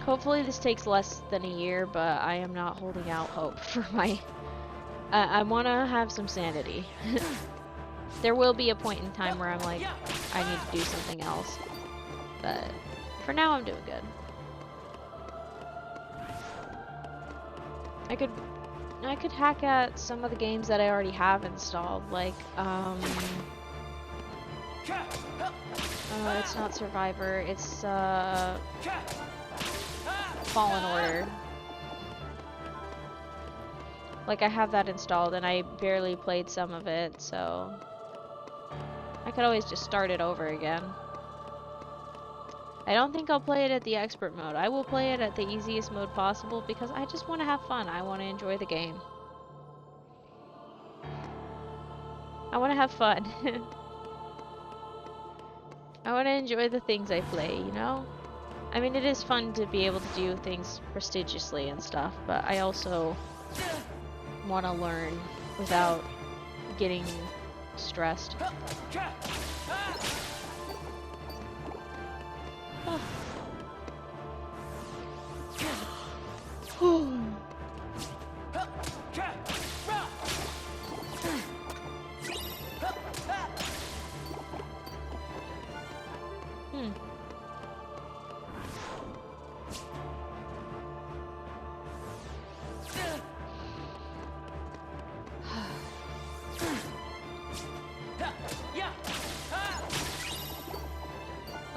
Hopefully this takes less than a year, but I am not holding out hope for my... I want to have some sanity. There will be a point in time where I'm like, I need to do something else. But for now, I'm doing good. I could hack at some of the games that I already have installed, like, it's not Survivor, it's, Fallen Order. Like, I have that installed and I barely played some of it, so I could always just start it over again. I don't think I'll play it at the expert mode. I will play it at the easiest mode possible because I just want to have fun. I want to enjoy the game. I want to have fun. I want to enjoy the things I play, you know? I mean, it is fun to be able to do things prestigiously and stuff, but I also want to learn without getting stressed.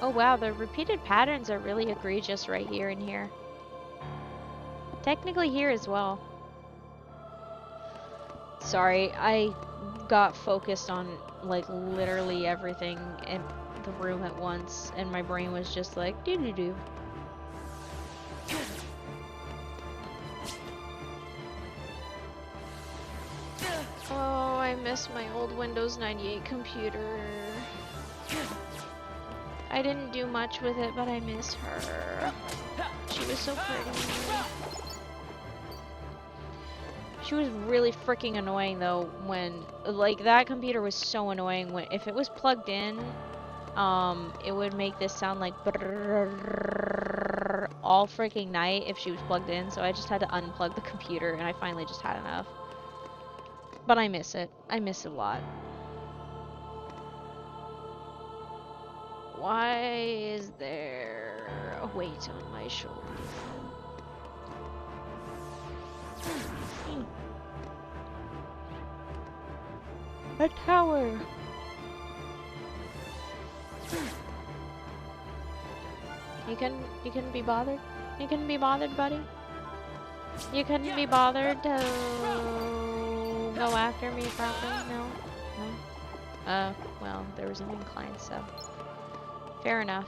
Oh wow, the repeated patterns are really egregious right here and here. Technically here as well. Sorry, I got focused on like literally everything in the room at once, and my brain was just like doo-doo-doo. Oh, I miss my old Windows 98 computer. I didn't do much with it, but I miss her. She was so pretty. She was really freaking annoying though when, like, that computer was so annoying when, if it was plugged in, it would make this sound like all freaking night if she was plugged in, so I just had to unplug the computer and I finally just had enough. But I miss it. I miss it a lot. Why is there a weight on my shoulder? A tower! You couldn't be bothered? You couldn't be bothered, buddy? You couldn't be bothered to go after me properly? No? No? Well, there was an incline, so... Fair enough.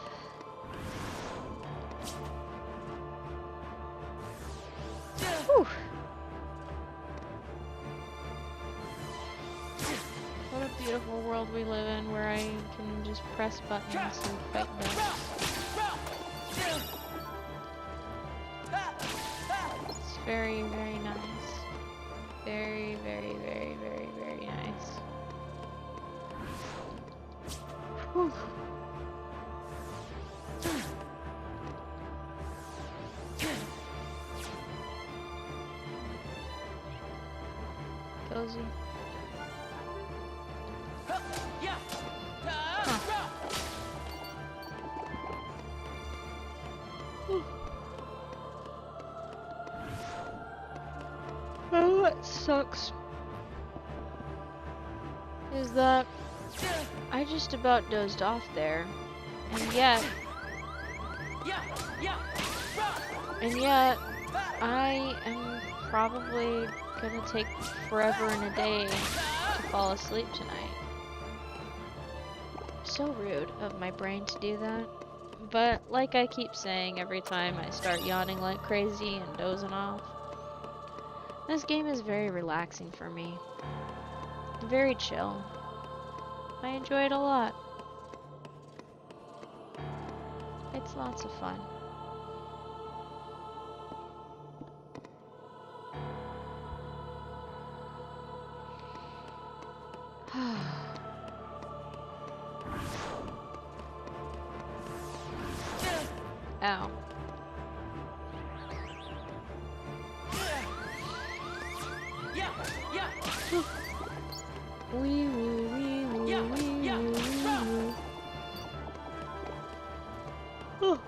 Whew. What a beautiful world we live in, where I can just press buttons and fight ducks. It's very, very nice. Very, very, very, very, very nice. Whew. Cozy. Huh. Oh, what sucks is that I just about dozed off there, and yet I am probably gonna take forever and a day to fall asleep tonight. So rude of my brain to do that. But like I keep saying every time I start yawning like crazy and dozing off, this game is very relaxing for me. Very chill. I enjoy it a lot. It's lots of fun. Ow. Wee woo, wee woo, wee woo, wee woo. Oh.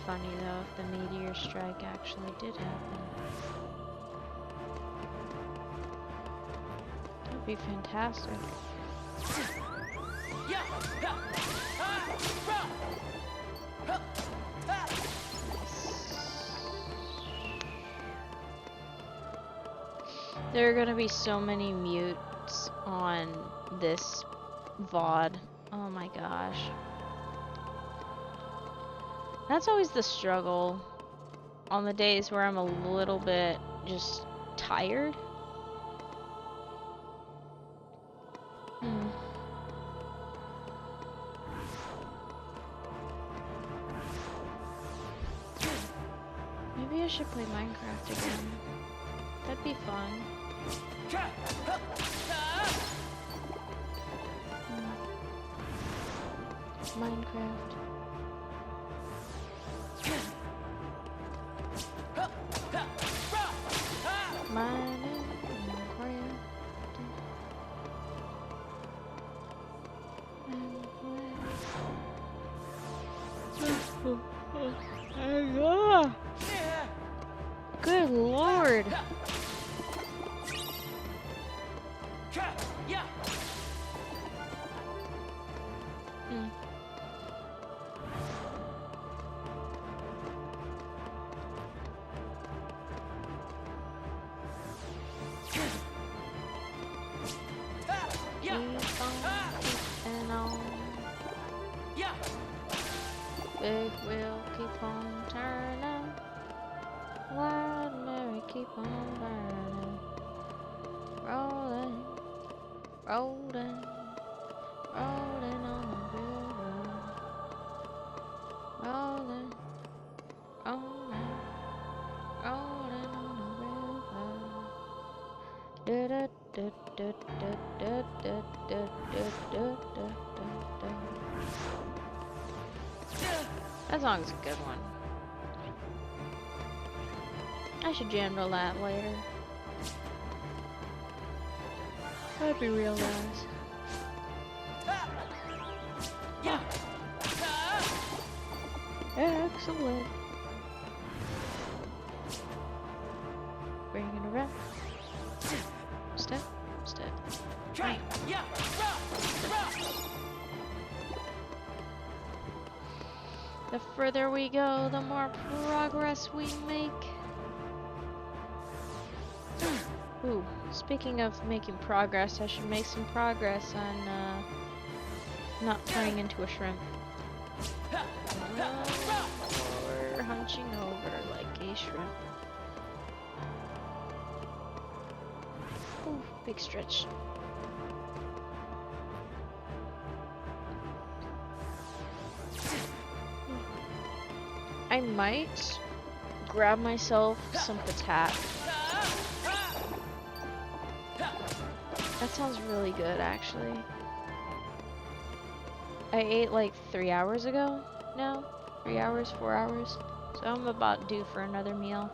funny though if the meteor strike actually did happen. That'd be fantastic. There are gonna be so many mutes on this VOD. Oh my gosh. That's always the struggle on the days where I'm a little bit just tired. Maybe I should play Minecraft again. That'd be fun. Minecraft. Good lord. Big wheel keep on turning, Loud Mary keep on burning, rolling, rolling, rolling on the river, rolling, rolling, rolling on the river. That song's a good one. I should jam to that later. That'd be real nice. Excellent. Bring it around. Step, step. Right. The further we go, the more progress we make. Ooh, speaking of making progress, I should make some progress on not turning into a shrimp. Or hunching over like a shrimp. Ooh, big stretch. I might grab myself some patat. That sounds really good, actually. I ate like 3 hours ago now. 3 hours, 4 hours. So I'm about due for another meal.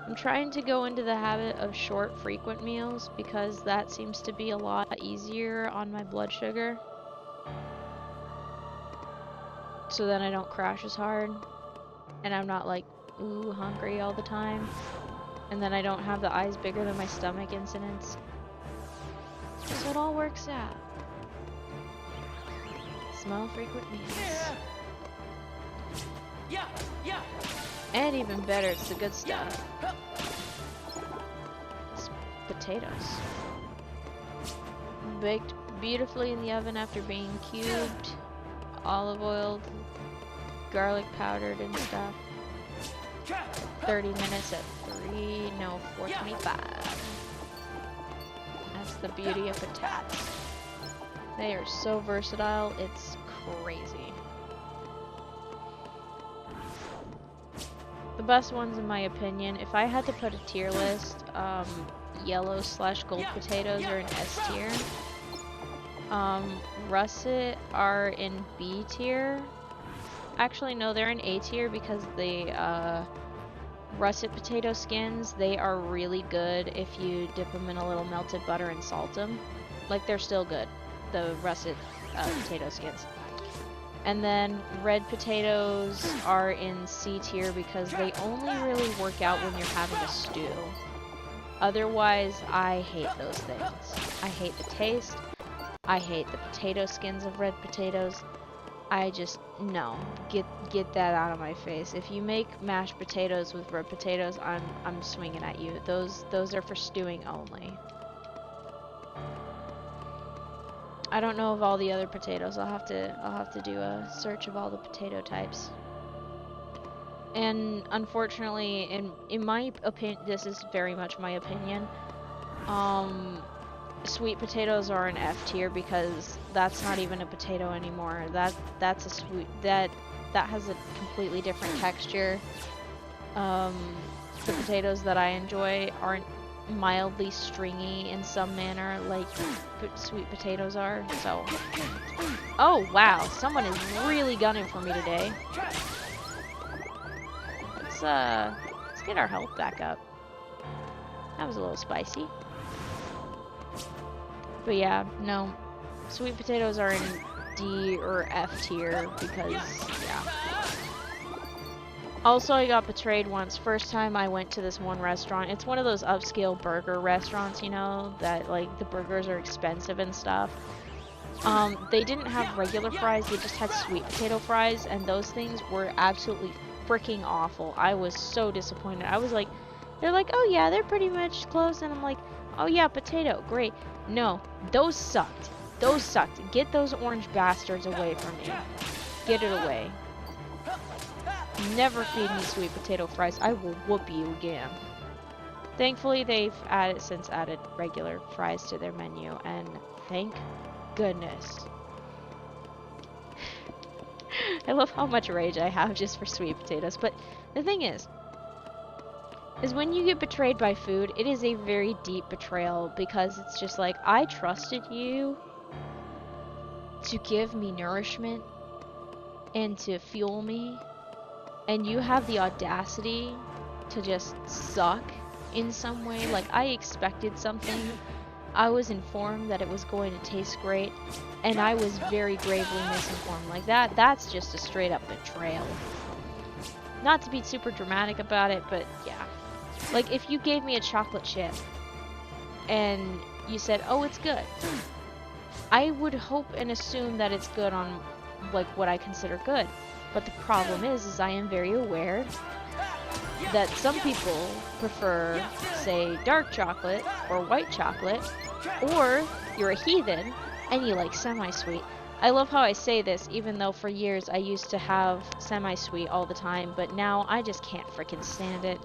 I'm trying to go into the habit of short, frequent meals because that seems to be a lot easier on my blood sugar. So then I don't crash as hard. And I'm not like, ooh, hungry all the time. And then I don't have the eyes bigger than my stomach incidents. So it all works out. Small, frequent meals. And even better, it's the good stuff. It's potatoes. Baked beautifully in the oven after being cubed. Olive oiled, garlic powdered and stuff. 30 minutes at 425. That's the beauty of patatas. They are so versatile, it's crazy. The best ones in my opinion, if I had to put a tier list, yellow/gold potatoes are in S tier. Russet are in B tier. Actually, no, they're in A tier because the russet potato skins, they are really good if you dip them in a little melted butter and salt them. Like, they're still good, the russet potato skins. And then red potatoes are in C tier because they only really work out when you're having a stew. Otherwise, I hate those things. I hate the taste. I hate the potato skins of red potatoes. I just, no. Get that out of my face. If you make mashed potatoes with red potatoes, I'm swinging at you. Those are for stewing only. I don't know of all the other potatoes. I'll have to do a search of all the potato types. And unfortunately, in my opinion, this is very much my opinion. Sweet potatoes are an F tier because that's not even a potato anymore. That's a sweet that has a completely different texture. The potatoes that I enjoy aren't mildly stringy in some manner like sweet potatoes are. So, oh wow, someone is really gunning for me today. Let's get our health back up. That was a little spicy. But yeah, no, sweet potatoes are in D or F tier because, yeah. Also, I got betrayed once. First time I went to this one restaurant. It's one of those upscale burger restaurants, you know, that like the burgers are expensive and stuff. They didn't have regular fries, they just had sweet potato fries, and those things were absolutely freaking awful. I was so disappointed. I was like, they're like, oh yeah, they're pretty much close, and I'm like, oh yeah, potato, great. No, those sucked. Those sucked. Get those orange bastards away from me. Get it away. Never feed me sweet potato fries. I will whoop you again. Thankfully, they've since added regular fries to their menu, and thank goodness. I love how much rage I have just for sweet potatoes, but the thing is when you get betrayed by food, it is a very deep betrayal because it's just like, I trusted you to give me nourishment and to fuel me, and you have the audacity to just suck in some way. Like, I expected something. I was informed that it was going to taste great, and I was very gravely misinformed. Like, that's just a straight up betrayal. Not to be super dramatic about it, but yeah. Like, if you gave me a chocolate chip and you said, oh, it's good, I would hope and assume that it's good on, like, what I consider good. But the problem is I am very aware that some people prefer, say, dark chocolate or white chocolate, or you're a heathen and you like semi-sweet. I love how I say this, even though for years I used to have semi-sweet all the time, but now I just can't freaking stand it.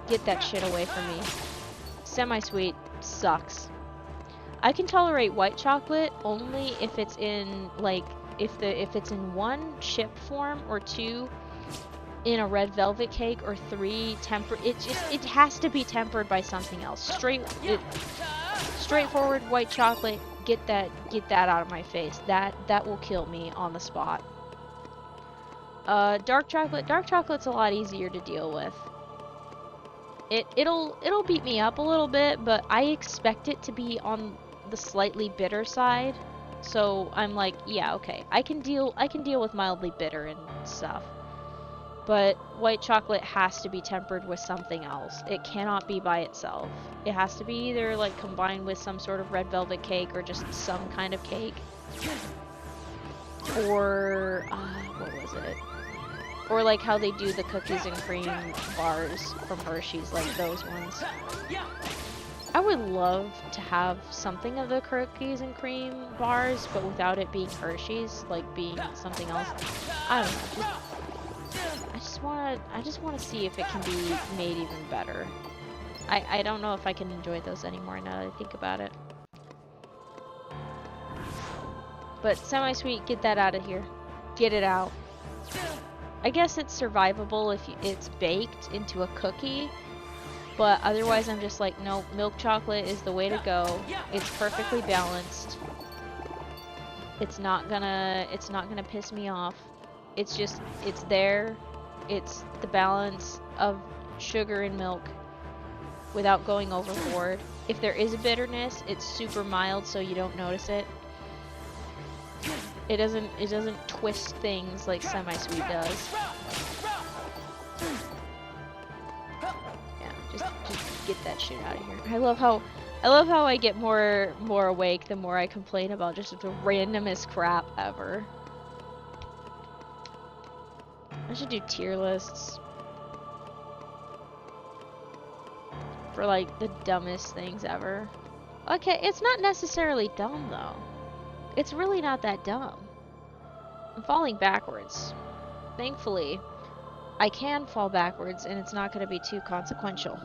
Get that shit away from me. Semi-sweet sucks. I can tolerate white chocolate only if it's in, like, if it's in 1, chip form, or 2, in a red velvet cake, or 3, tempered. It has to be tempered by something else. Straightforward white chocolate. Get that out of my face. That will kill me on the spot. Dark chocolate's a lot easier to deal with. It'll beat me up a little bit, but I expect it to be on the slightly bitter side. So I'm like, yeah, okay. I can deal with mildly bitter and stuff. But white chocolate has to be tempered with something else. It cannot be by itself. It has to be either like combined with some sort of red velvet cake or just some kind of cake. Or what was it? Or like how they do the cookies and cream bars from Hershey's, like those ones. I would love to have something of the cookies and cream bars, but without it being Hershey's, like being something else. I don't know. I just want to see if it can be made even better. I don't know if I can enjoy those anymore now that I think about it. But semi-sweet, get that out of here. Get it out. I guess it's survivable if it's baked into a cookie, but otherwise I'm just like, no, milk chocolate is the way to go. It's perfectly balanced. It's not gonna piss me off. It's there. It's the balance of sugar and milk without going overboard. If there is a bitterness, it's super mild so you don't notice it. It doesn't twist things like semi-sweet does. Yeah, just get that shit out of here. I love how I get more awake the more I complain about just the randomest crap ever. I should do tier lists for like the dumbest things ever. Okay, it's not necessarily dumb though. It's really not that dumb. I'm falling backwards. Thankfully, I can fall backwards and it's not going to be too consequential.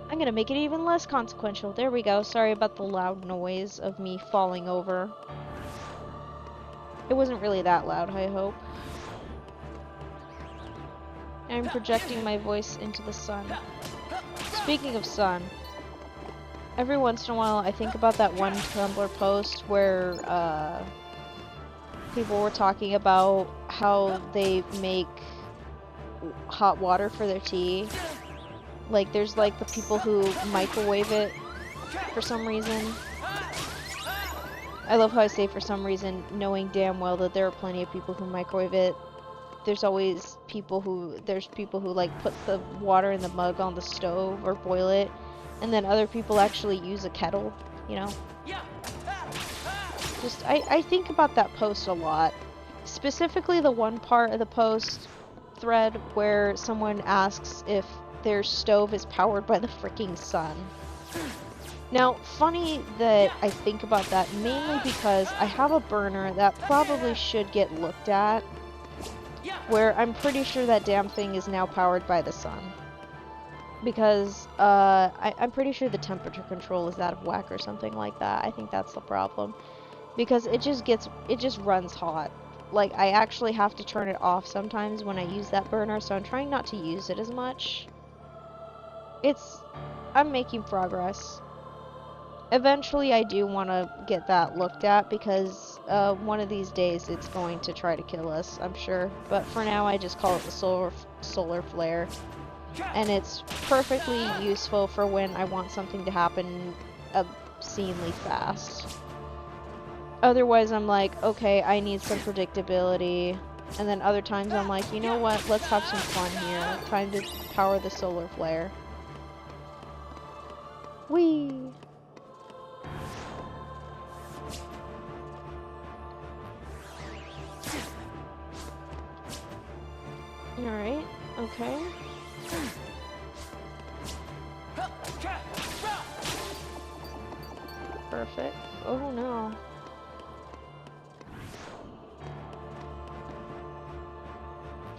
I'm going to make it even less consequential. There we go. Sorry about the loud noise of me falling over. It wasn't really that loud, I hope. I'm projecting my voice into the sun. Speaking of sun, every once in a while I think about that one Tumblr post where people were talking about how they make hot water for their tea. Like, there's like the people who microwave it for some reason. I love how I say for some reason, knowing damn well that there are plenty of people who microwave it. There's people who like put the water in the mug on the stove or boil it, and then other people actually use a kettle, you know? Just, I think about that post a lot. Specifically the one part of the post thread where someone asks if their stove is powered by the freaking sun. Now, funny that I think about that mainly because I have a burner that probably should get looked at, where I'm pretty sure that damn thing is now powered by the sun. Because, I'm pretty sure the temperature control is out of whack or something like that. I think that's the problem. Because it just runs hot. Like, I actually have to turn it off sometimes when I use that burner, so I'm trying not to use it as much. I'm making progress. Eventually I do want to get that looked at because one of these days it's going to try to kill us, I'm sure. But for now I just call it the solar flare. And it's perfectly useful for when I want something to happen obscenely fast. Otherwise I'm like, okay, I need some predictability. And then other times I'm like, you know what, let's have some fun here. Time to power the solar flare. Whee! Alright, okay. Perfect. Oh no.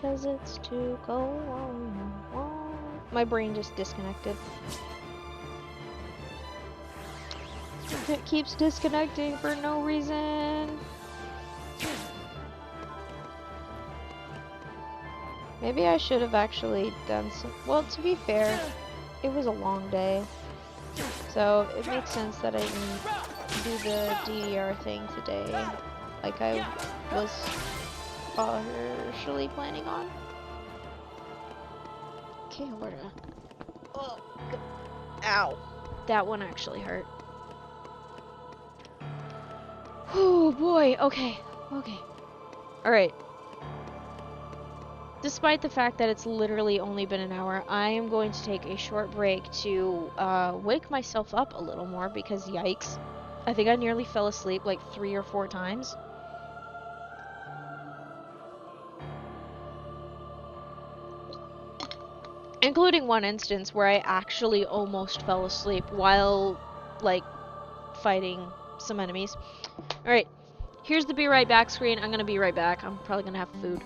Cause it's too cold. My brain just disconnected. It keeps disconnecting for no reason. Maybe I should have actually done some... Well, to be fair, it was a long day. So, it makes sense that I didn't do the DDR thing today, like I was partially planning on. Okay, where to... Oh, ow. That one actually hurt. Oh boy, okay. Alright. Despite the fact that it's literally only been an hour, I am going to take a short break to wake myself up a little more because yikes. I think I nearly fell asleep like 3 or 4 times. Including one instance where I actually almost fell asleep while, like, fighting some enemies. Alright, here's the be right back screen. I'm gonna be right back. I'm probably gonna have food.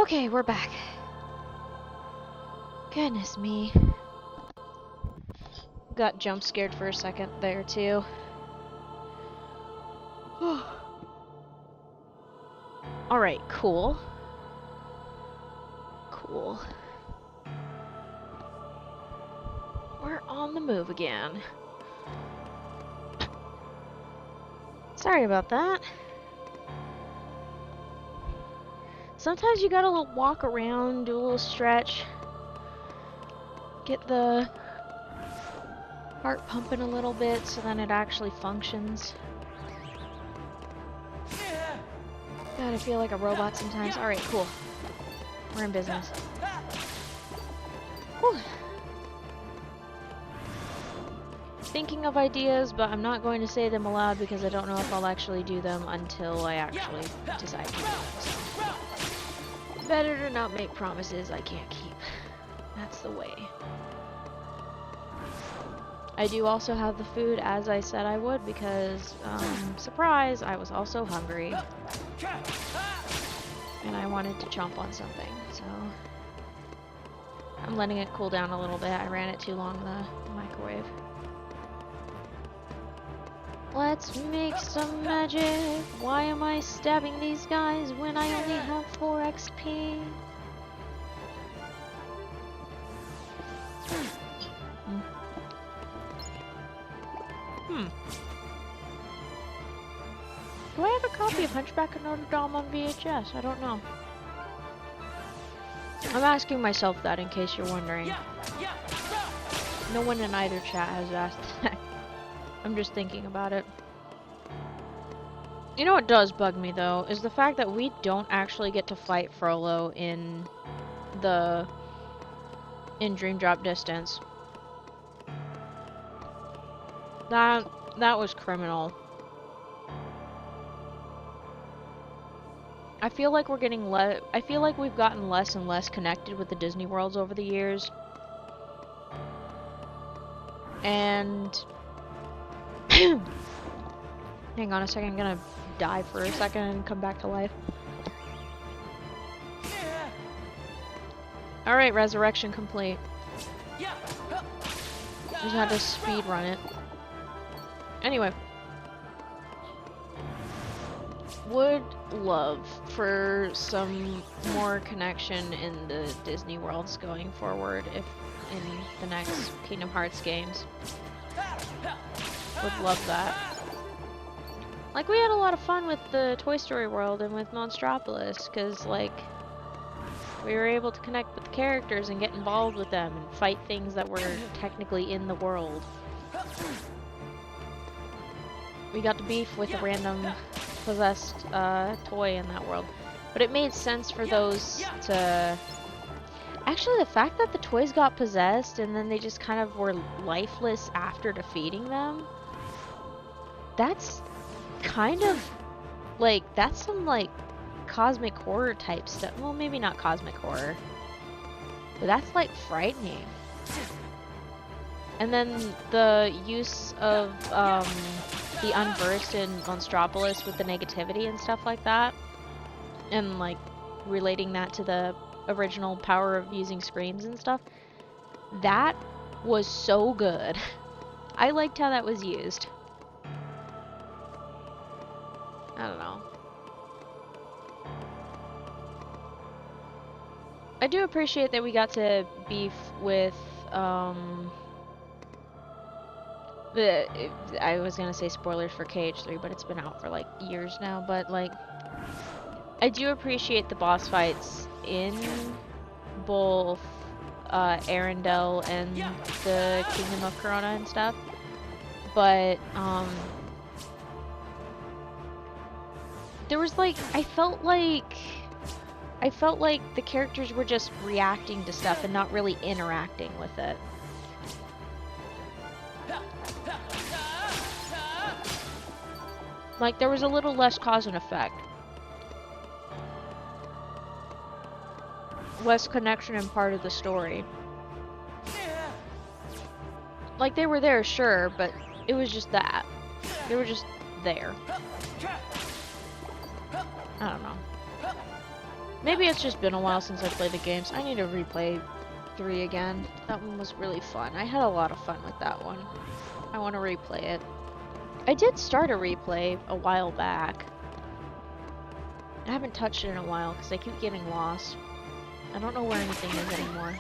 Okay, we're back. Goodness me. Got jump scared for a second there, too. Alright, cool. Cool. We're on the move again. Sorry about that. Sometimes you gotta walk around, do a little stretch. Get the heart pumping a little bit so then it actually functions. God, I feel like a robot sometimes. Alright, cool. We're in business. Whew. Thinking of ideas, but I'm not going to say them aloud because I don't know if I'll actually do them until I actually decide to do them. So. Better to not make promises I can't keep. That's the way. I do also have the food as I said I would because, surprise, I was also hungry. And I wanted to chomp on something, so I'm letting it cool down a little bit. I ran it too long in the microwave. Let's make some magic. Why am I stabbing these guys when I only have 4 XP? Do I have a copy of Hunchback of Notre Dame on VHS? I don't know. I'm asking myself that in case you're wondering. No one in either chat has asked that. I'm just thinking about it. You know what does bug me though, is the fact that we don't actually get to fight Frollo in Dream Drop Distance. That was criminal. I feel like we're getting I feel like we've gotten less and less connected with the Disney worlds over the years. And hang on a second, I'm gonna die for a second and come back to life. Alright, resurrection complete. Just had to speed run it. Anyway. Would love for some more connection in the Disney worlds going forward if in the next Kingdom Hearts games. Would love that. Like, we had a lot of fun with the Toy Story world and with Monstropolis, because, like, we were able to connect with the characters and get involved with them and fight things that were technically in the world. We got to beef with a random possessed toy in that world. But it made sense for those to... Actually, the fact that the toys got possessed and then they just kind of were lifeless after defeating them, that's kind of, like, that's some, like, cosmic horror type stuff. Well, maybe not cosmic horror, but that's, like, frightening. And then the use of, the Unversed in Monstropolis with the negativity and stuff like that, and, like, relating that to the original power of using screams and stuff, that was so good. I liked how that was used. I don't know. I do appreciate that we got to beef with, I was gonna say spoilers for KH3, but it's been out for, like, years now, but, like, I do appreciate the boss fights in both, Arendelle and the Kingdom of Corona and stuff, but, there was, like, I felt like the characters were just reacting to stuff and not really interacting with it. Like, there was a little less cause and effect. Less connection and part of the story. Like, they were there, sure, but it was just that. They were just there. I don't know. Maybe it's just been a while since I played the games. I need to replay 3 again. That one was really fun. I had a lot of fun with that one. I want to replay it. I did start a replay a while back. I haven't touched it in a while because I keep getting lost. I don't know where anything is anymore.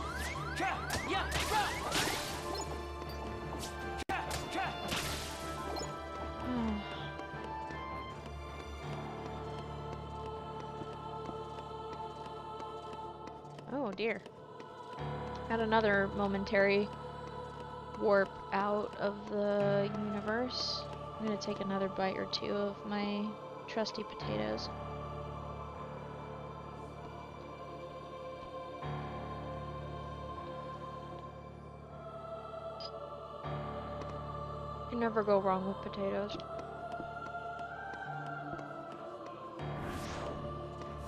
Oh dear. Had another momentary warp out of the universe. I'm gonna take another bite or 2 of my trusty potatoes. You never go wrong with potatoes.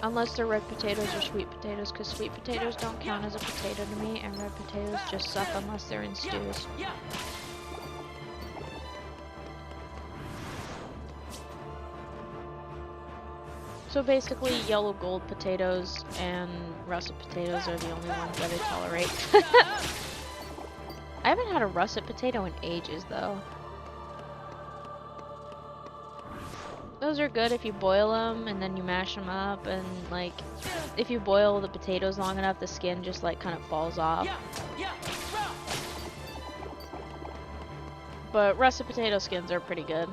Unless they're red potatoes or sweet potatoes, because sweet potatoes don't count as a potato to me, and red potatoes just suck unless they're in stews. So basically, yellow gold potatoes and russet potatoes are the only ones that I tolerate. I haven't had a russet potato in ages, though. Those are good if you boil them and then you mash them up, and like if you boil the potatoes long enough, the skin just like kind of falls off. But russet potato skins are pretty good.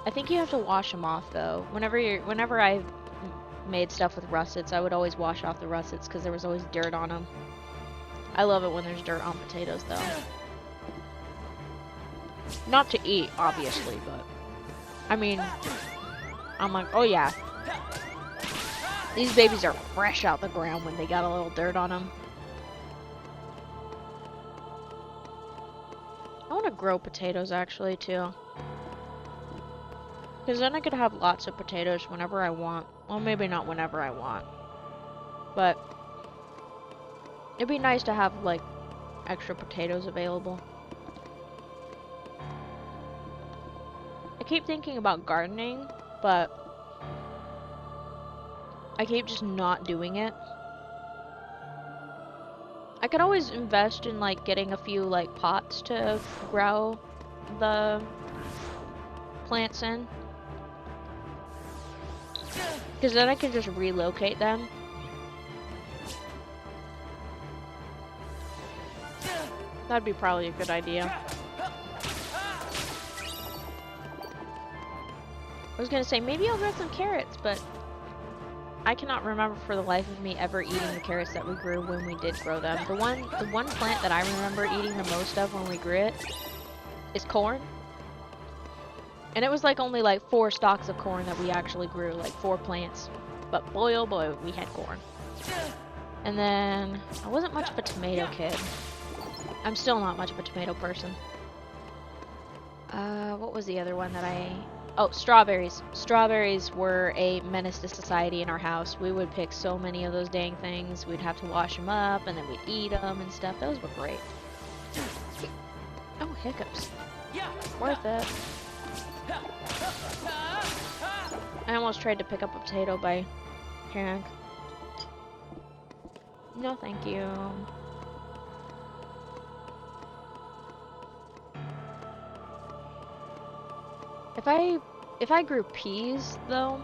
I think you have to wash them off though. Whenever I made stuff with russets, I would always wash off the russets because there was always dirt on them. I love it when there's dirt on potatoes though. Not to eat, obviously, but I mean, I'm like, oh yeah, these babies are fresh out the ground when they got a little dirt on them. I want to grow potatoes actually too, because then I could have lots of potatoes whenever I want. Well, maybe not whenever I want, but it'd be nice to have like extra potatoes available. I keep thinking about gardening, but I keep just not doing it. I could always invest in like getting a few like pots to grow the plants in, because then I can just relocate them. That'd be probably a good idea. I was gonna say, maybe I'll grow some carrots, but I cannot remember for the life of me ever eating the carrots that we grew when we did grow them. The one plant that I remember eating the most of when we grew it is corn. And it was like only like 4 stalks of corn that we actually grew, like 4 plants. But boy oh boy, we had corn. And then, I wasn't much of a tomato kid. I'm still not much of a tomato person. What was the other one that I... Oh, strawberries. Strawberries were a menace to society in our house. We would pick so many of those dang things. We'd have to wash them up, and then we'd eat them and stuff. Those were great. Oh, hiccups. Worth it. I almost tried to pick up a potato by hand. No, thank you. If I grew peas, though,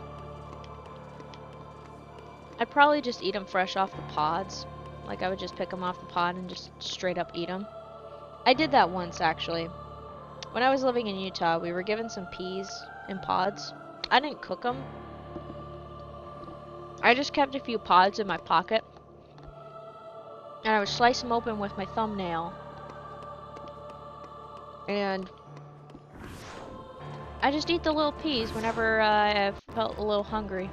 I'd probably just eat them fresh off the pods. Like, I would just pick them off the pod and just straight up eat them. I did that once, actually. When I was living in Utah, we were given some peas in pods. I didn't cook them. I just kept a few pods in my pocket, and I would slice them open with my thumbnail. And I just eat the little peas whenever I felt a little hungry.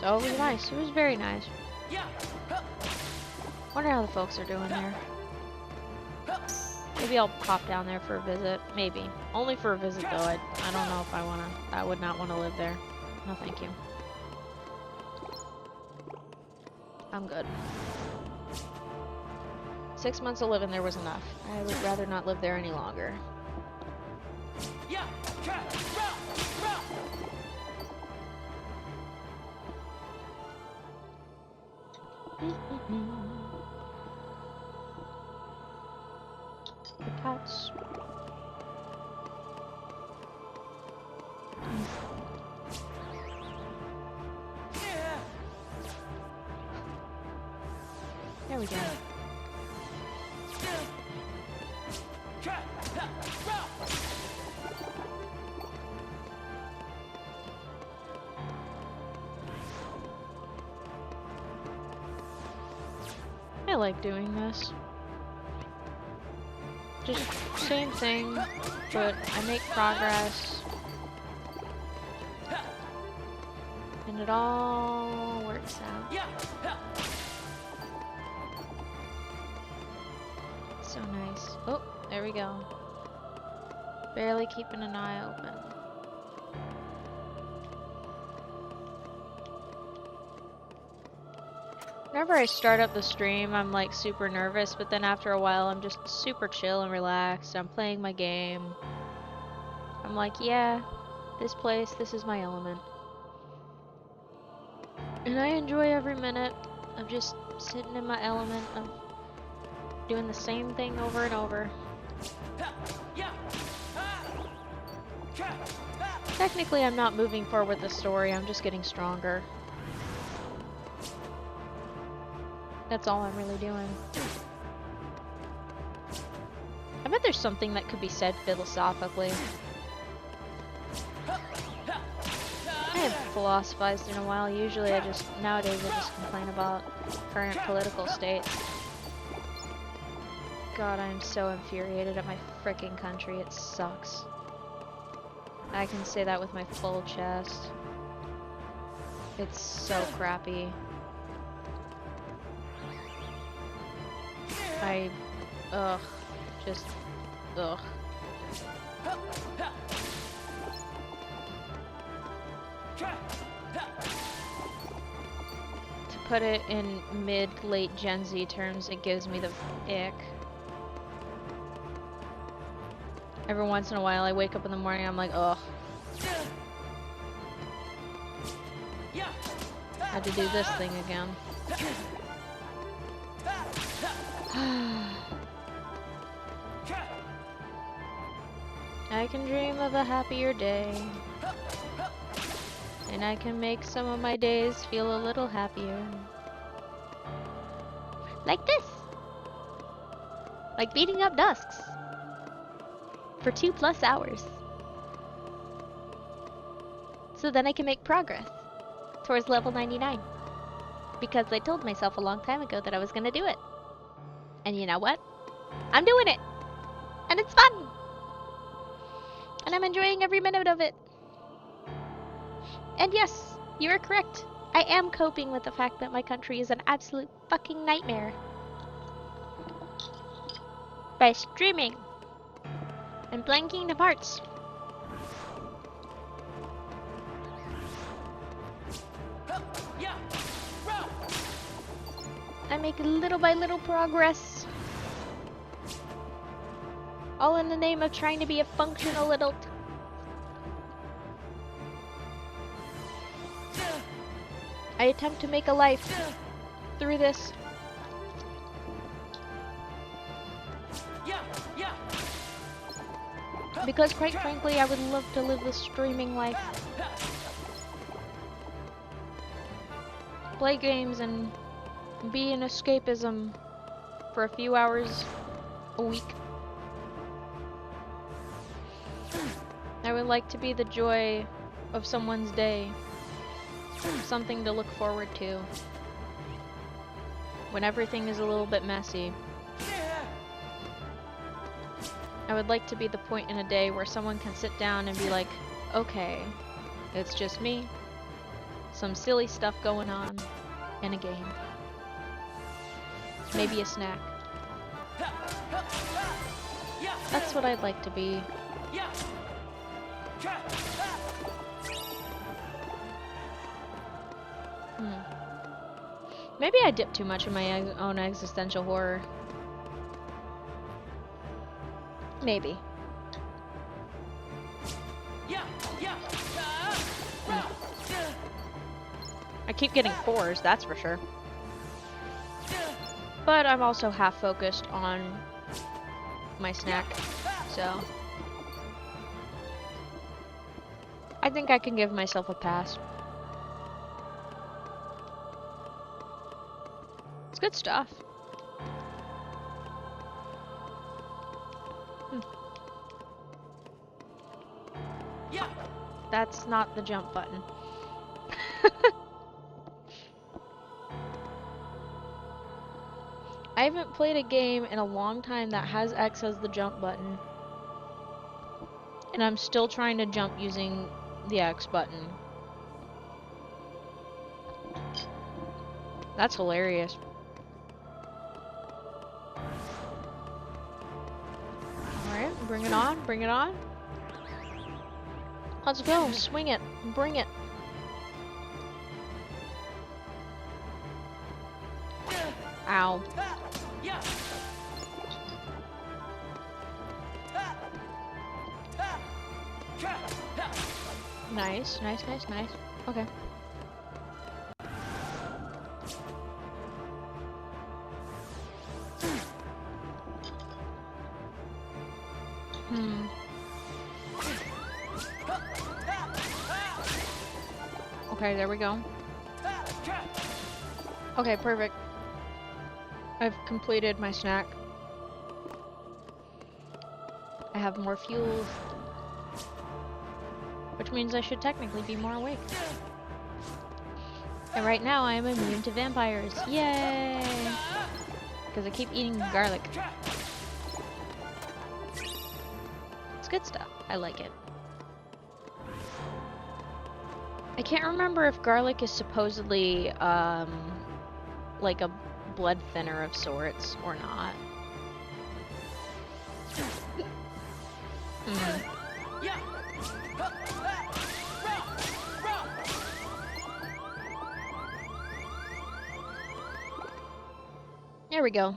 So it was nice. It was very nice. Wonder how the folks are doing there. Maybe I'll pop down there for a visit. Maybe. Only for a visit, though. I don't know if I wanna. I would not want to live there. No, thank you. I'm good. 6 months of living there was enough. I would rather not live there any longer. The cats. There we go. I like doing this. Just same thing, but I make progress. And it all works out. So nice. Oh, there we go. Barely keeping an eye open. Whenever I start up the stream, I'm like super nervous, but then after a while, I'm just super chill and relaxed. I'm playing my game. I'm like, yeah, this place, this is my element. And I enjoy every minute of just sitting in my element, of doing the same thing over and over. Technically, I'm not moving forward with the story, I'm just getting stronger. That's all I'm really doing. I bet there's something that could be said philosophically. I haven't philosophized in a while. Usually nowadays I just complain about current political state. God, I'm so infuriated at my frickin' country. It sucks. I can say that with my full chest. It's so crappy. Ugh. To put it in mid-late Gen Z terms, it gives me the ick. Every once in a while, I wake up in the morning, I'm like, ugh. Had to do this thing again. I can dream of a happier day. And I can make some of my days feel a little happier. Like this! Like beating up dusks. For 2+ hours. So then I can make progress towards level 99. Because I told myself a long time ago that I was gonna do it. And you know what? I'm doing it! And it's fun! And I'm enjoying every minute of it. And yes, you are correct. I am coping with the fact that my country is an absolute fucking nightmare. By streaming. And blanking the parts. I make little by little progress. All in the name of trying to be a functional adult. I attempt to make a life through this. Because quite frankly, I would love to live the streaming life. Play games and be an escapism for a few hours a week. I would like to be the joy of someone's day. Something to look forward to. When everything is a little bit messy. I would like to be the point in a day where someone can sit down and be like, okay, it's just me, some silly stuff going on, and a game. Maybe a snack. That's what I'd like to be. Maybe I dip too much in my own existential horror. Maybe. I keep getting 4s, that's for sure. But I'm also half focused on my snack, so I think I can give myself a pass. It's good stuff. That's not the jump button. I haven't played a game in a long time that has X as the jump button. And I'm still trying to jump using the X button. That's hilarious. Alright, bring it on, bring it on. Let's go, swing it, bring it. Ow. Nice, nice, nice, nice. Okay. Okay, there we go. Okay, perfect. I've completed my snack. I have more fuel, which means I should technically be more awake. And right now I am immune to vampires. Yay! Because I keep eating garlic. It's good stuff. I like it. I can't remember if garlic is supposedly, like a blood thinner of sorts or not. There we go.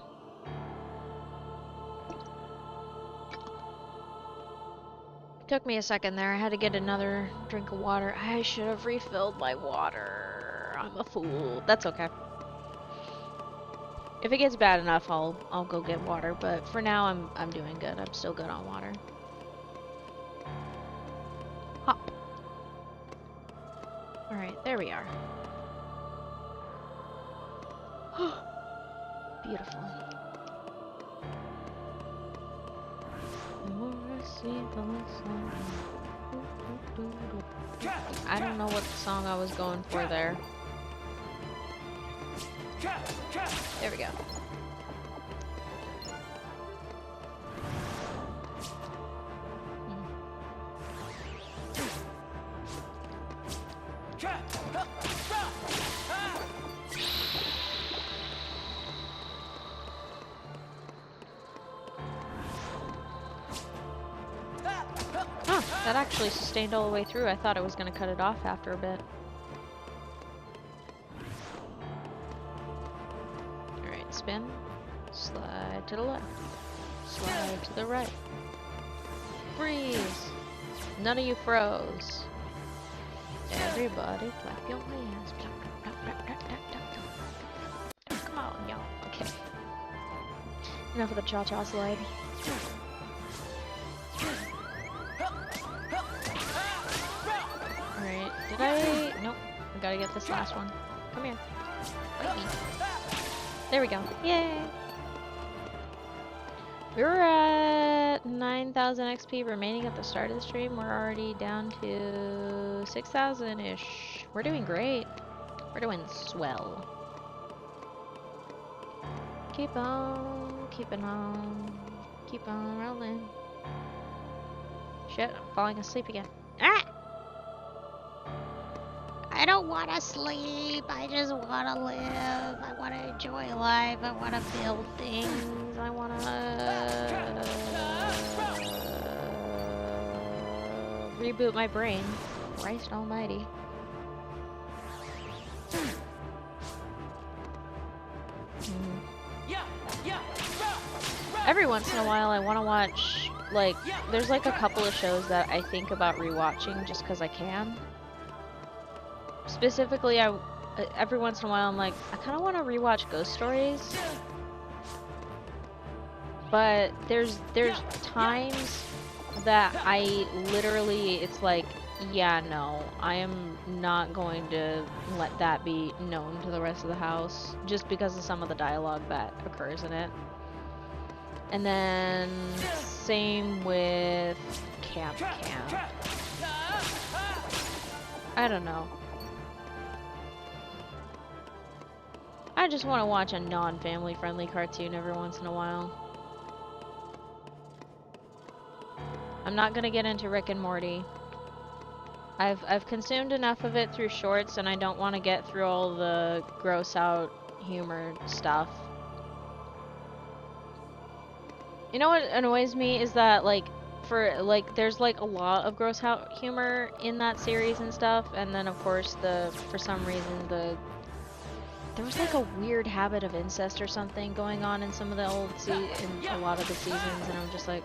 Took me a second there. I had to get another drink of water. I should have refilled my water. I'm a fool. That's okay. If it gets bad enough, I'll go get water. But for now, I'm doing good. I'm still good on water. Hop. All right, there we are. Beautiful. I don't know what song I was going for there. There we go. That actually sustained all the way through. I thought it was going to cut it off after a bit. Alright, spin. Slide to the left. Slide to the right. Freeze! None of you froze. Everybody clap your hands. Come on, y'all. Okay. Enough of the cha-cha slide. Did I? Nope. I gotta get this last one. Come here. Bite me. There we go. Yay! We were at 9,000 XP remaining at the start of the stream. We're already down to 6,000-ish. We're doing great. We're doing swell. Keep on, keeping on, keep on rolling. Shit, I'm falling asleep again. Ah! I don't want to sleep. I just want to live. I want to enjoy life. I want to build things. I want to reboot my brain. Christ almighty. Every once in a while I want to watch, like, there's like a couple of shows that I think about rewatching just because I can. Specifically, every once in a while I'm like, I kind of want to rewatch Ghost Stories. But there's times that I literally, it's like, yeah, no, I am not going to let that be known to the rest of the house just because of some of the dialogue that occurs in it. And then same with Camp. I don't know. I just want to watch a non-family friendly cartoon every once in a while. I'm not gonna get into Rick and Morty. I've consumed enough of it through shorts, and I don't want to get through all the gross out humor stuff. You know what annoys me is that, like, there's like a lot of gross out humor in that series and stuff, and then of course for some reason there was like a weird habit of incest or something going on in some of the in a lot of the seasons, and I'm just like,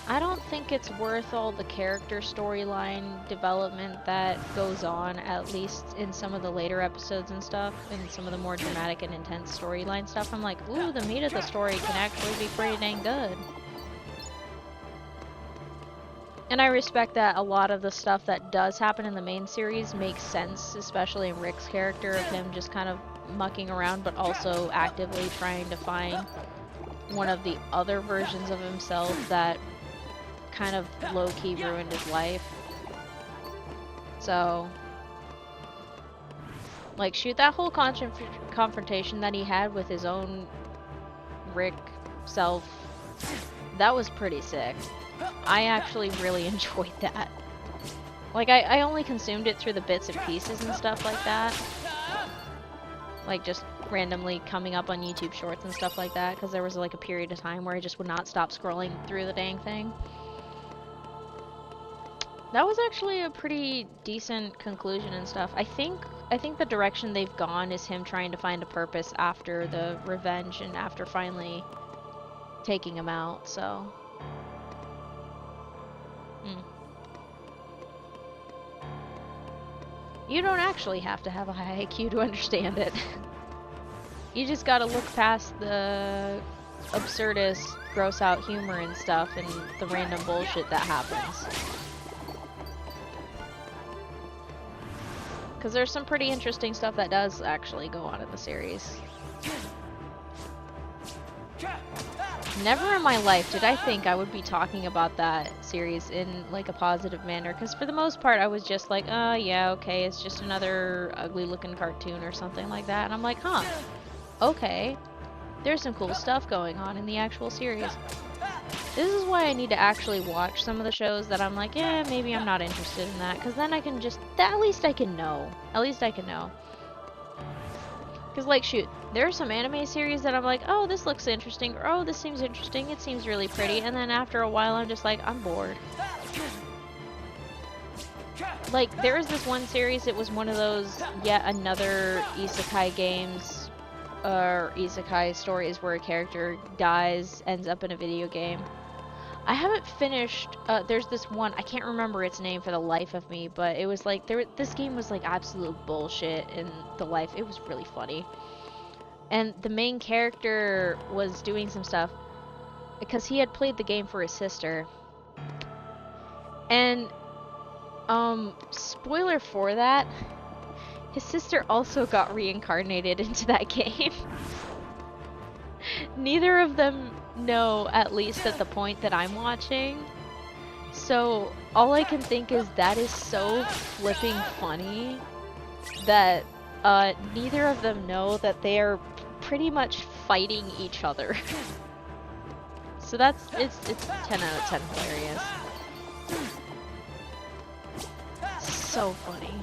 I don't think it's worth all the character storyline development that goes on, at least in some of the later episodes and stuff, and some of the more dramatic and intense storyline stuff. I'm like, ooh, the meat of the story can actually be pretty dang good. And I respect that a lot of the stuff that does happen in the main series makes sense, especially in Rick's character of him just kind of mucking around, but also actively trying to find one of the other versions of himself that kind of low-key ruined his life. So, like, shoot, that whole confrontation that he had with his own Rick self, that was pretty sick. I actually really enjoyed that. Like, I only consumed it through the bits and pieces and stuff like that. Like, just randomly coming up on YouTube Shorts and stuff like that, because there was like a period of time where I just would not stop scrolling through the dang thing. That was actually a pretty decent conclusion and stuff. I think the direction they've gone is him trying to find a purpose after the revenge and after finally taking him out, so. You don't actually have to have a high IQ to understand it. You just gotta look past the absurdist, gross out humor and stuff and the random bullshit that happens. Because there's some pretty interesting stuff that does actually go on in the series. Never in my life did I think I would be talking about that series in like a positive manner, because for the most part I was just like, oh yeah, okay, it's just another ugly looking cartoon or something like that, and I'm like, huh, okay, there's some cool stuff going on in the actual series. This is why I need to actually watch some of the shows that I'm like, yeah, maybe I'm not interested in that, because then I can just, at least I can know. At least I can know. Because, like, shoot, there are some anime series that I'm like, oh, this looks interesting, or oh, this seems interesting, it seems really pretty, and then after a while I'm just like, I'm bored. Like, there was this one series, it was one of those, yet another isekai games, or isekai stories where a character dies, ends up in a video game. I haven't finished, there's this one, I can't remember its name for the life of me, but it was like, this game was like absolute bullshit in the life, it was really funny. And the main character was doing some stuff, because he had played the game for his sister. And, spoiler for that, his sister also got reincarnated into that game. Neither of them know, at least at the point that I'm watching. So all I can think is that is so flipping funny that neither of them know that they are pretty much fighting each other. So it's 10 out of 10 hilarious. So funny.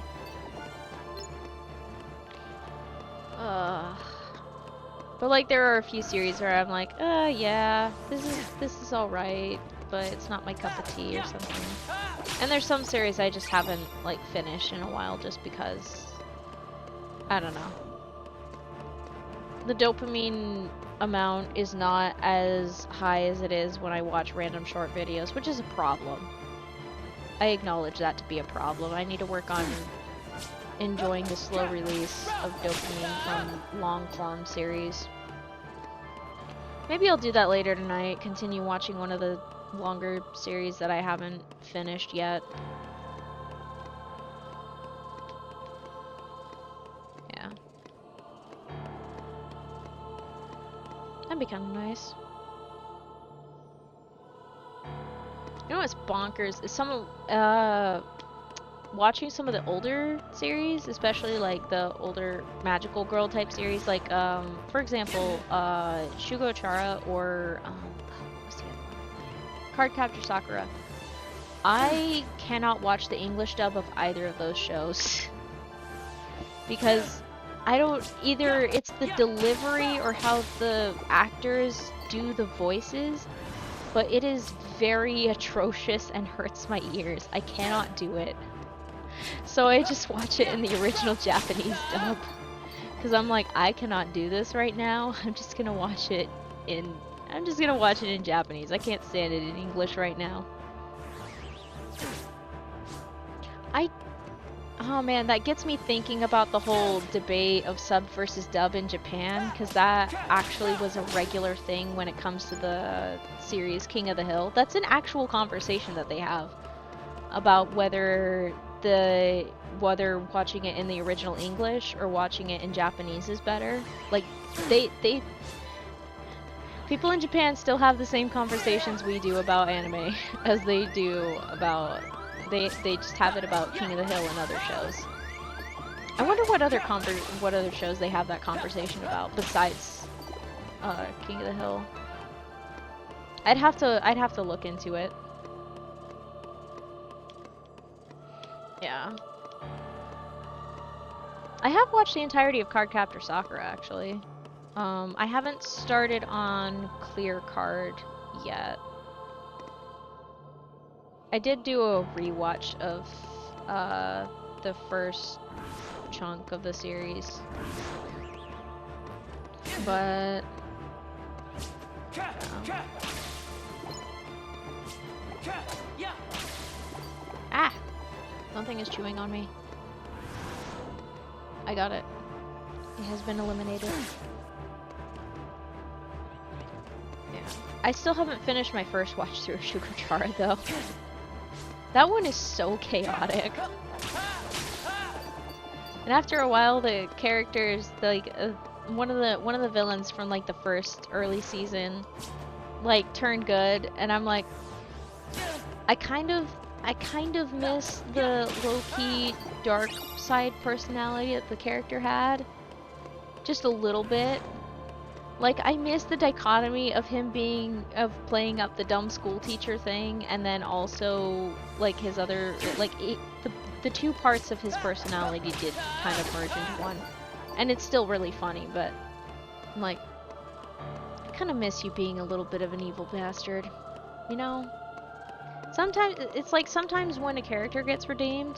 But like there are a few series where I'm like, yeah, this is alright, but it's not my cup of tea or something. And there's some series I just haven't like finished in a while just because, I don't know. The dopamine amount is not as high as it is when I watch random short videos, which is a problem. I acknowledge that to be a problem. I need to work on enjoying the slow release of dopamine from long-form series. Maybe I'll do that later tonight, continue watching one of the longer series that I haven't finished yet. Yeah. That'd be kind of nice. You know what's bonkers is watching some of the older series, especially like the older magical girl type series, like for example, Shugo Chara or what was the other one? Cardcaptor Sakura. I cannot watch the English dub of either of those shows because I don't either. It's the delivery or how the actors do the voices, but it is very atrocious and hurts my ears. I cannot do it. So I just watch it in the original Japanese dub. Because I'm like, I cannot do this right now. I'm just gonna watch it in Japanese. I can't stand it in English right now. Oh man, that gets me thinking about the whole debate of sub versus dub in Japan, because that actually was a regular thing when it comes to the series King of the Hill. That's an actual conversation that they have about whether watching it in the original English or watching it in Japanese is better. Like, people in Japan still have the same conversations we do about anime as they do about... They just have it about King of the Hill and other shows. I wonder what other shows they have that conversation about besides King of the Hill. I'd have to look into it. Yeah. I have watched the entirety of Cardcaptor Sakura actually. I haven't started on Clear Card yet. I did do a rewatch of the first chunk of the series, but ah, something is chewing on me. I got it. It has been eliminated. Yeah, I still haven't finished my first watch through of Shugo Chara though. That one is so chaotic. And after a while, the characters, like one of the villains from like the first early season, like turned good, and I'm like, I kind of miss the low-key dark side personality that the character had, just a little bit. Like, I miss the dichotomy of him playing up the dumb school teacher thing, and then also, like, his other, like, the two parts of his personality did kind of merge into one. And it's still really funny, but, I'm like, I kind of miss you being a little bit of an evil bastard, you know? Sometimes, it's like, sometimes when a character gets redeemed,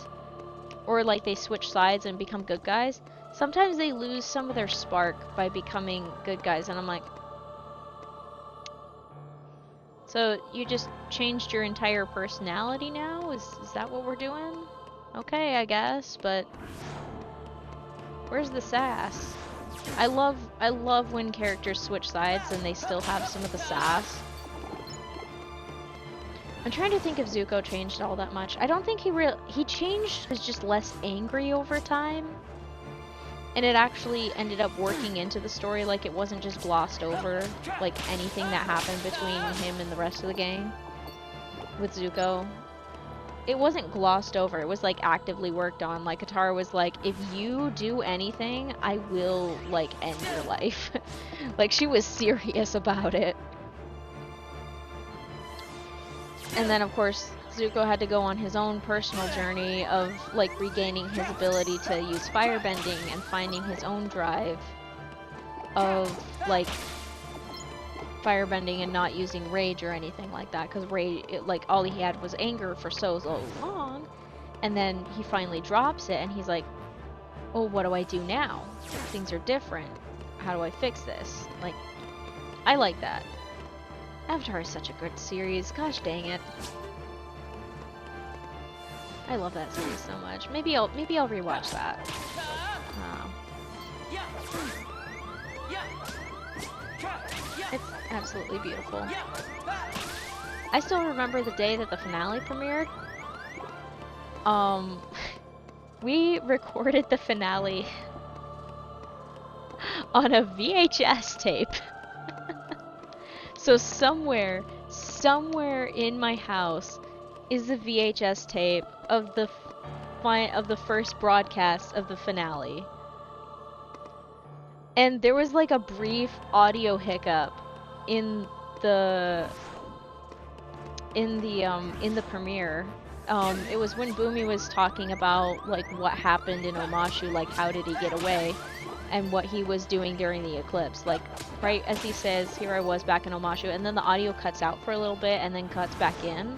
or, like, they switch sides and become good guys, sometimes they lose some of their spark by becoming good guys, and I'm like, so you just changed your entire personality now? Is that what we're doing? Okay, I guess, but where's the sass? I love when characters switch sides and they still have some of the sass. I'm trying to think if Zuko changed all that much. I don't think he changed. He was just less angry over time. And it actually ended up working into the story, like it wasn't just glossed over, like anything that happened between him and the rest of the gang with Zuko. It wasn't glossed over, it was like actively worked on. Like Katara was like, if you do anything, I will like end your life. Like she was serious about it. And then of course, Zuko had to go on his own personal journey of like regaining his ability to use firebending and finding his own drive of like firebending and not using rage or anything like that, because rage, like all he had was anger for so long, and then he finally drops it and he's like, oh, what do I do now? Things are different. How do I fix this? Like, I like that. Avatar is such a good series. Gosh dang it. I love that series so much. Maybe I'll rewatch that. It's absolutely beautiful. I still remember the day that the finale premiered. We recorded the finale on a VHS tape. So somewhere in my house is a VHS tape of the first broadcast of the finale. And there was like a brief audio hiccup in the premiere. It was when Boomy was talking about like what happened in Omashu, like how did he get away, and what he was doing during the eclipse. Like right as he says, "Here I was back in Omashu," and then the audio cuts out for a little bit and then cuts back in.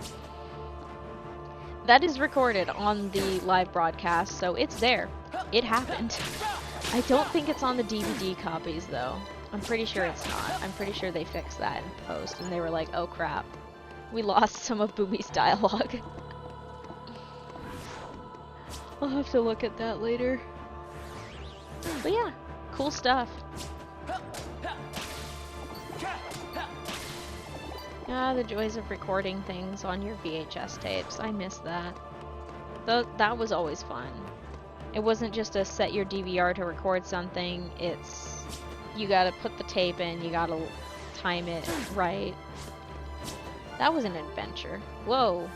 That is recorded on the live broadcast, so it's there. It happened. I don't think it's on the DVD copies though. I'm pretty sure it's not. I'm pretty sure they fixed that in post and they were like, oh crap. We lost some of Boomy's dialogue. I'll have to look at that later. But yeah, cool stuff. Ah, the joys of recording things on your VHS tapes. I miss that. That was always fun. It wasn't just a set your DVR to record something, it's you gotta put the tape in, you gotta time it right. That was an adventure. Whoa.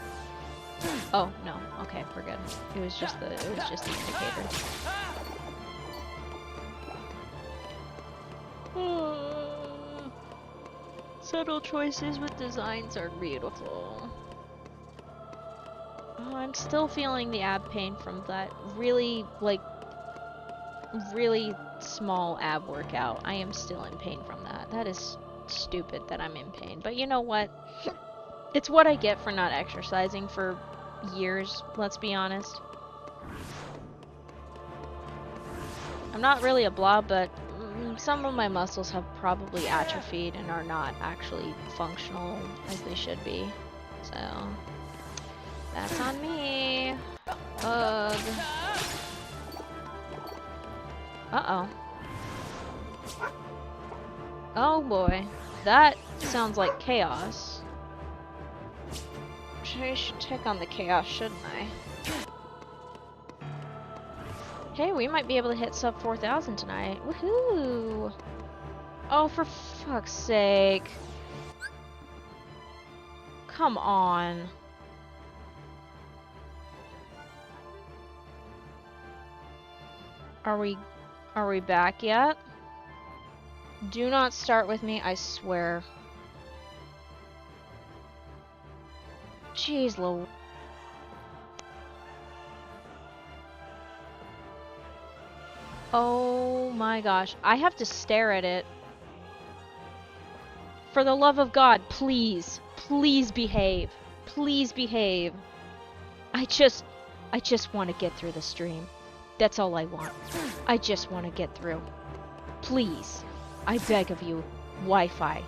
Oh, no. Okay, we're good. It was just the indicator. Subtle choices with designs are beautiful. Oh, I'm still feeling the ab pain from that really small ab workout. I am still in pain from that. That is stupid that I'm in pain. But you know what? It's what I get for not exercising for years, let's be honest. I'm not really a blob, but some of my muscles have probably atrophied and are not actually functional as they should be. So, that's on me. Ugh. Uh-oh. Oh boy. That sounds like chaos. I should check on the chaos, shouldn't I? Hey, we might be able to hit sub 4,000 tonight. Woohoo! Oh, for fuck's sake. Come on. Are we back yet? Do not start with me, I swear. Jeez, Lou. Oh my gosh. I have to stare at it. For the love of God, please. Please behave. Please behave. I just want to get through the stream. That's all I want. I just want to get through. Please. I beg of you. Wi-Fi.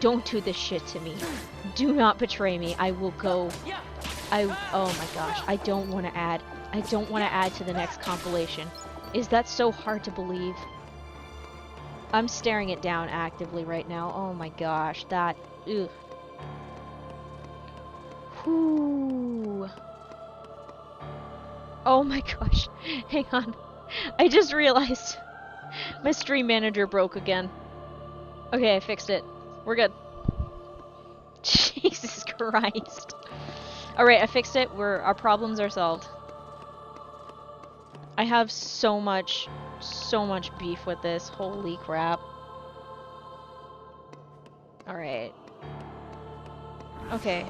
Don't do this shit to me. Do not betray me. I will go. Oh my gosh. I don't want to add. I don't want to add to the next compilation. Is that so hard to believe? I'm staring it down actively right now. Oh my gosh. That. Ugh. Whew. Oh my gosh. Hang on. I just realized my stream manager broke again. Okay, I fixed it. We're good. Jesus Christ. Alright, I fixed it. Our problems are solved. I have so much beef with this. Holy crap. Alright. Okay.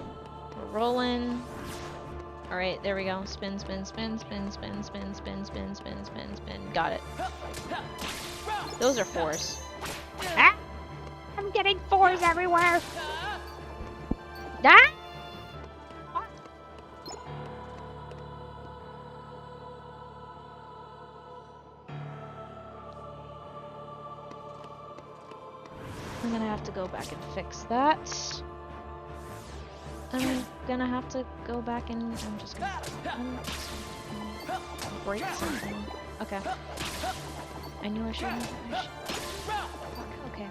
We're rolling. Alright, there we go. Spin, spin, spin, spin, spin, spin, spin, spin, spin, spin, spin. Got it. Those are fours. Ah! I'm getting fours everywhere! Ah! I'm gonna have to go back and fix that. I'm gonna have to go back and I'm just gonna break something. Okay. I knew I shouldn't. Okay.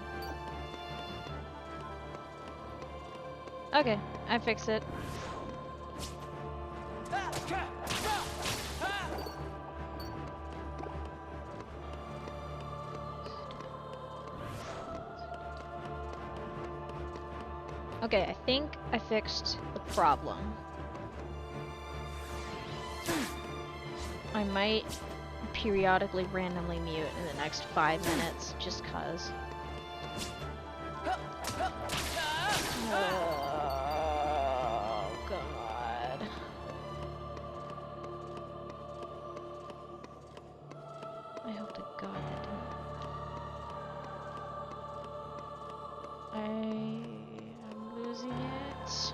Okay, I fixed it. Okay, I think I fixed the problem. I might periodically randomly mute in the next 5 minutes, just cause. Oh, God. I hope to God that didn't. I'm losing it.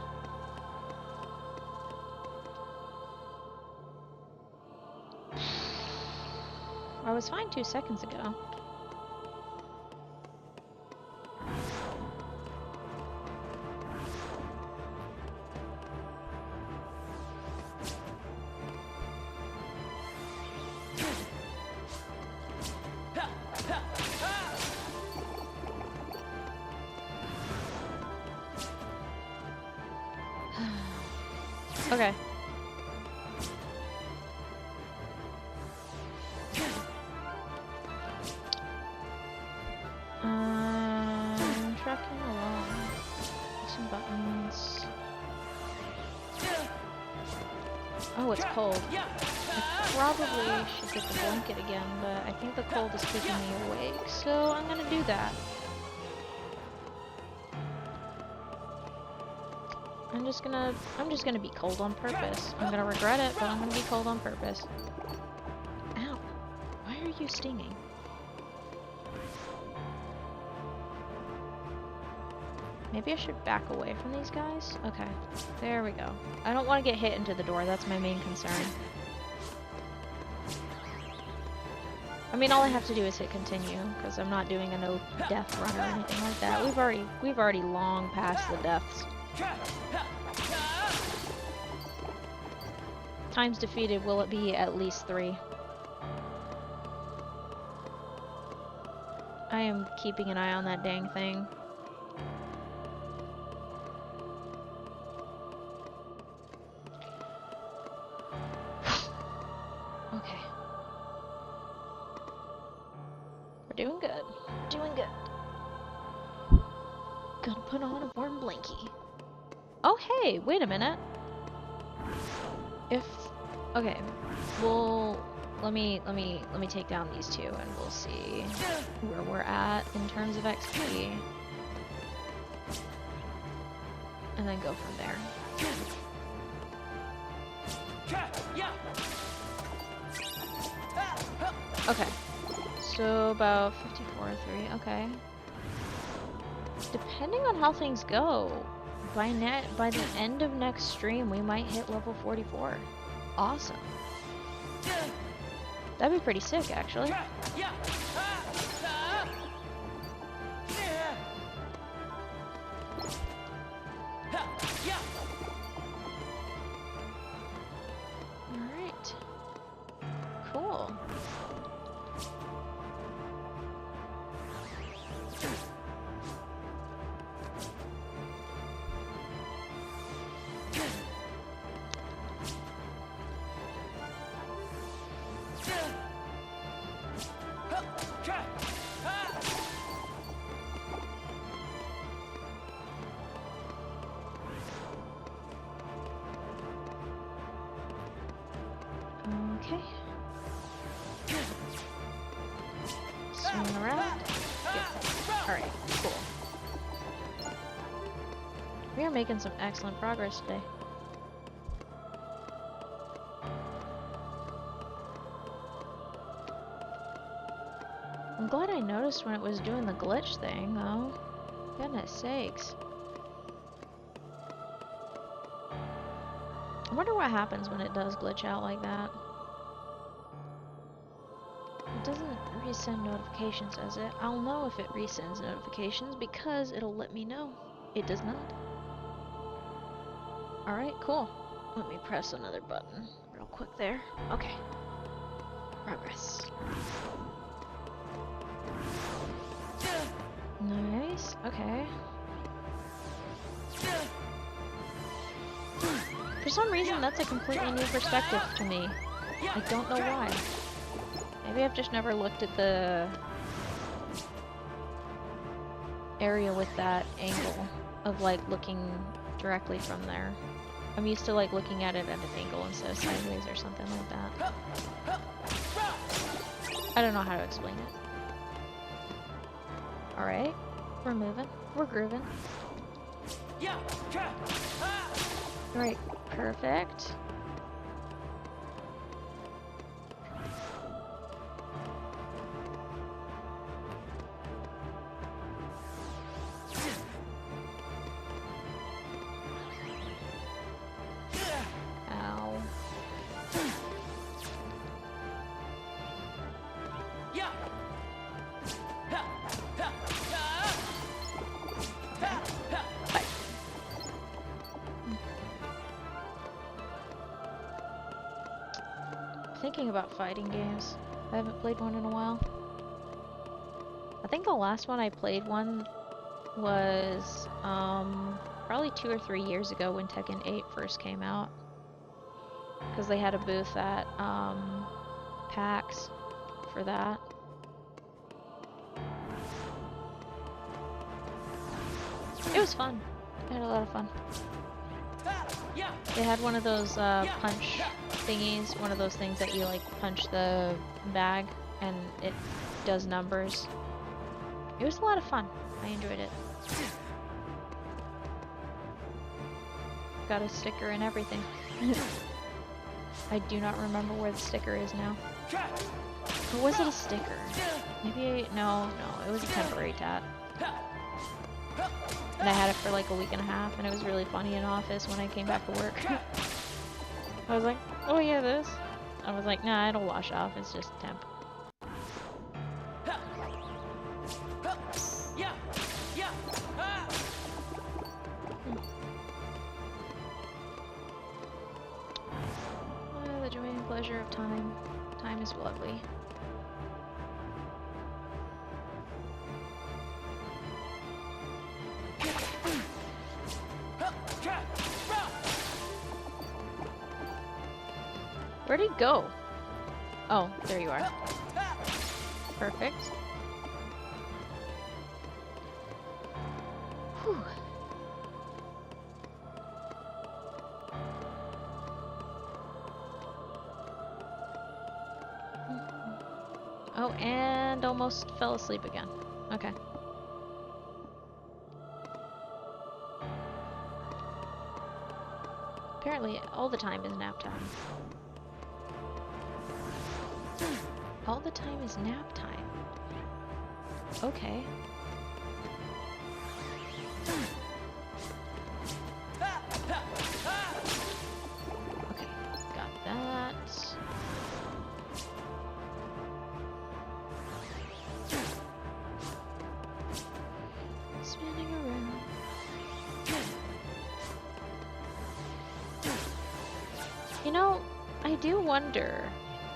I was fine 2 seconds ago. Okay. Trucking along. Some buttons. Oh, it's cold. I probably should get the blanket again, but I think the cold is keeping me awake, so I'm gonna do that. I'm just gonna be cold on purpose. I'm gonna regret it, but I'm gonna be cold on purpose. Ow. Why are you stinging? Maybe I should back away from these guys? Okay. There we go. I don't want to get hit into the door, that's my main concern. I mean, all I have to do is hit continue, because I'm not doing a no death run or anything like that. We've already long passed the deaths. Times defeated, will it be at least 3? I am keeping an eye on that dang thing. Okay. We're doing good. We're doing good. Gonna put on a warm blankie. Oh hey, wait a minute. Okay, well, let me take down these 2 and we'll see where we're at in terms of XP. And then go from there. Okay. So about 54-3, okay. Depending on how things go, by the end of next stream, we might hit level 44. Awesome. That'd be pretty sick, actually. Alright. Cool. Okay. Swing around. Yeah. Alright, cool. We are making some excellent progress today. I'm glad I noticed when it was doing the glitch thing, though. Goodness sakes. I wonder what happens when it does glitch out like that. It doesn't resend notifications, does it? I'll know if it resends notifications because it'll let me know. It does not. Alright, cool. Let me press another button real quick there. Okay. Progress. Nice. Okay. For some reason, that's a completely new perspective to me. I don't know why. Maybe I've just never looked at the area with that angle of like looking directly from there. I'm used to like looking at it at an angle instead of sideways or something like that. I don't know how to explain it. Alright, we're moving. We're grooving. Alright, perfect. Ow. Bye. Thinking about fighting games. I haven't played one in a while. I think the last one I played one was probably 2 or 3 years ago when Tekken 8 first came out. Because they had a booth at PAX for that. It was fun. I had a lot of fun. They had one of those punch thingies, one of those things that you like punch the bag and it does numbers. It was a lot of fun. I enjoyed it. Got a sticker and everything. I do not remember where the sticker is now. Or was it a sticker? Maybe no, it was a temporary tat. And I had it for like a week and a half, and it was really funny in office when I came back to work. I was like, oh yeah, this. I was like, nah, it'll wash off, it's just temp. The joy and pleasure of time. Time is lovely. Where'd he go? Oh, there you are. Perfect. Whew. Oh, and almost fell asleep again. Okay. Apparently, all the time is nap time. All the time is nap time. Okay. Okay, got that. Spinning around. You know, I do wonder,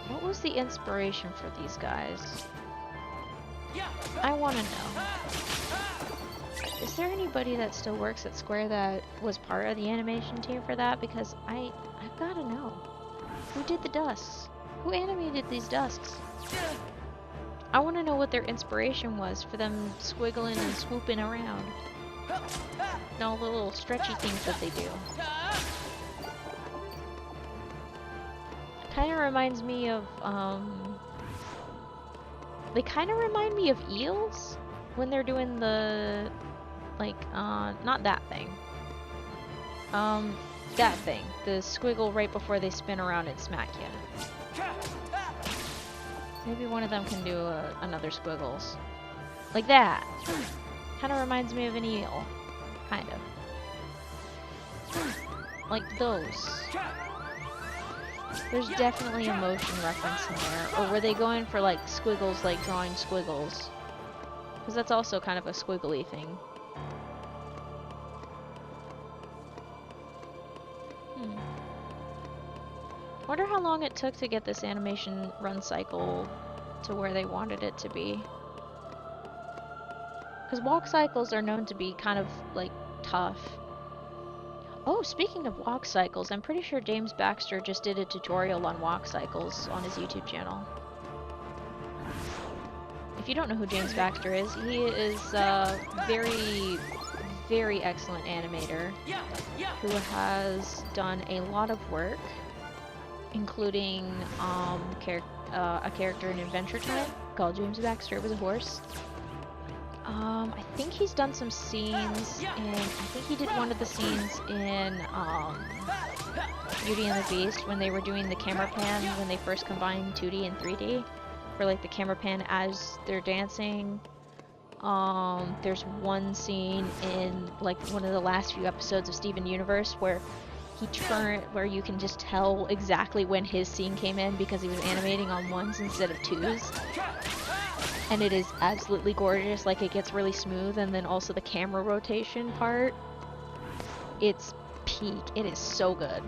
what was the inspiration for these guys? I want to know. Is there anybody that still works at Square that was part of the animation team for that? Because I've got to know. Who did the dusks? Who animated these dusks? I want to know what their inspiration was for them squiggling and swooping around. And all the little stretchy things that they do. Kind of reminds me of, they kind of remind me of eels when they're doing the, like, not that thing. That thing. The squiggle right before they spin around and smack you. Maybe one of them can do another squiggles. Like that. Kind of reminds me of an eel. Kind of. Like those. There's definitely a motion reference in there. Or were they going for like squiggles, like drawing squiggles? Because that's also kind of a squiggly thing. Wonder how long it took to get this animation run cycle to where they wanted it to be. Because walk cycles are known to be kind of like tough. Oh, speaking of walk cycles, I'm pretty sure James Baxter just did a tutorial on walk cycles on his YouTube channel. If you don't know who James Baxter is, he is a very, very excellent animator who has done a lot of work, including a character in Adventure Time called James Baxter. It was a horse. I think he's done some scenes, and I think he did one of the scenes in Beauty and the Beast when they were doing the camera pan when they first combined 2D and 3D, for like the camera pan as they're dancing. There's one scene in like one of the last few episodes of Steven Universe where where you can just tell exactly when his scene came in because he was animating on ones instead of twos. And it is absolutely gorgeous, like it gets really smooth, and then also the camera rotation part, it's peak. It is so good.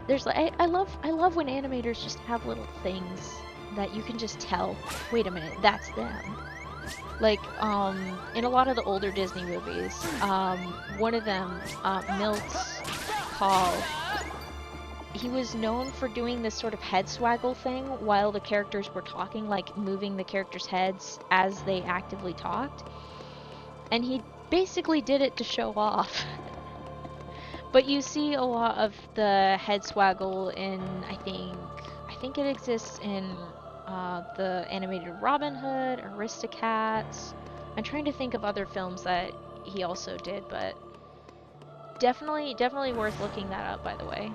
There's like I love when animators just have little things that you can just tell, wait a minute, that's them. Like, in a lot of the older Disney movies, one of them, Milt's Call, he was known for doing this sort of head swaggle thing while the characters were talking, like moving the characters' heads as they actively talked. And he basically did it to show off. But you see a lot of the head swaggle in, I think it exists in the animated Robin Hood, Aristocats. I'm trying to think of other films that he also did, but definitely worth looking that up, by the way.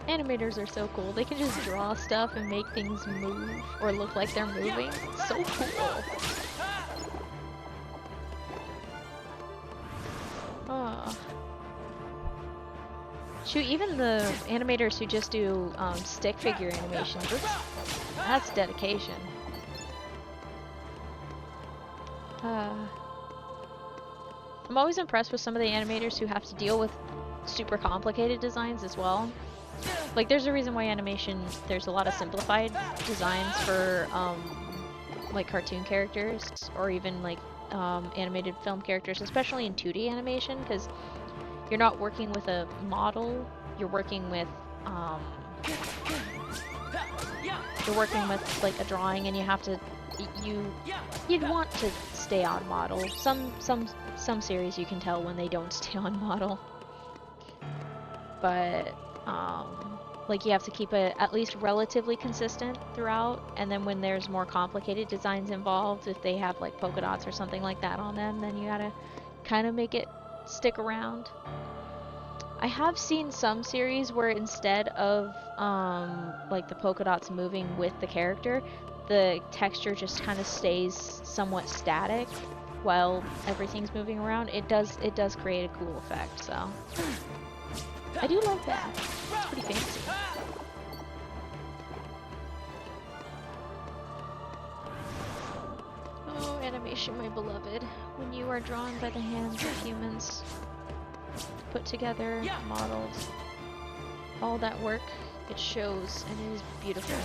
Animators are so cool. They can just draw stuff and make things move or look like they're moving. It's so cool. Oh. Shoot, even the animators who just do stick figure animations, that's dedication. I'm always impressed with some of the animators who have to deal with super complicated designs as well. Like, there's a reason why there's a lot of simplified designs for like cartoon characters or even like animated film characters, especially in 2D animation, because you're not working with a model, you're working with like a drawing, and you have to you'd want to stay on model. Some series you can tell when they don't stay on model, but like you have to keep it at least relatively consistent throughout, and then when there's more complicated designs involved, if they have like polka dots or something like that on them, then you gotta kind of make it stick around. I have seen some series where instead of like the polka dots moving with the character, the texture just kind of stays somewhat static while everything's moving around. It does create a cool effect, so I do like that. It's pretty fancy. Oh, animation, my beloved. When you are drawn by the hands of humans, put together, modeled, all that work, it shows, and it is beautiful.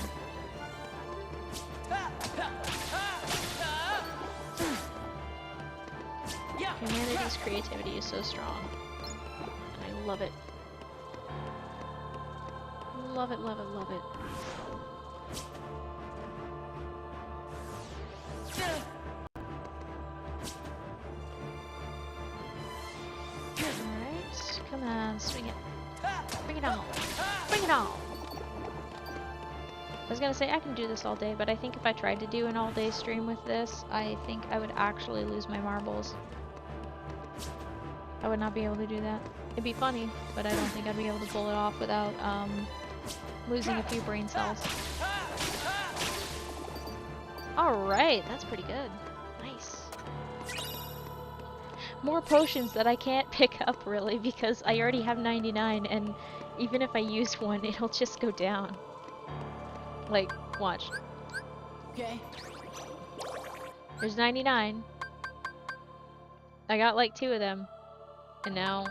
Humanity's creativity is so strong, and I love it. Love it, love it, love it. Alright, come on, swing it. Bring it on. Bring it on! I was gonna say I can do this all day, but I think if I tried to do an all-day stream with this, I think I would actually lose my marbles. I would not be able to do that. It'd be funny, but I don't think I'd be able to pull it off without losing a few brain cells. Alright, that's pretty good. Nice. More potions that I can't pick up, really, because I already have 99, and even if I use one, it'll just go down. Like, watch. Okay. There's 99. I got like 2 of them. And now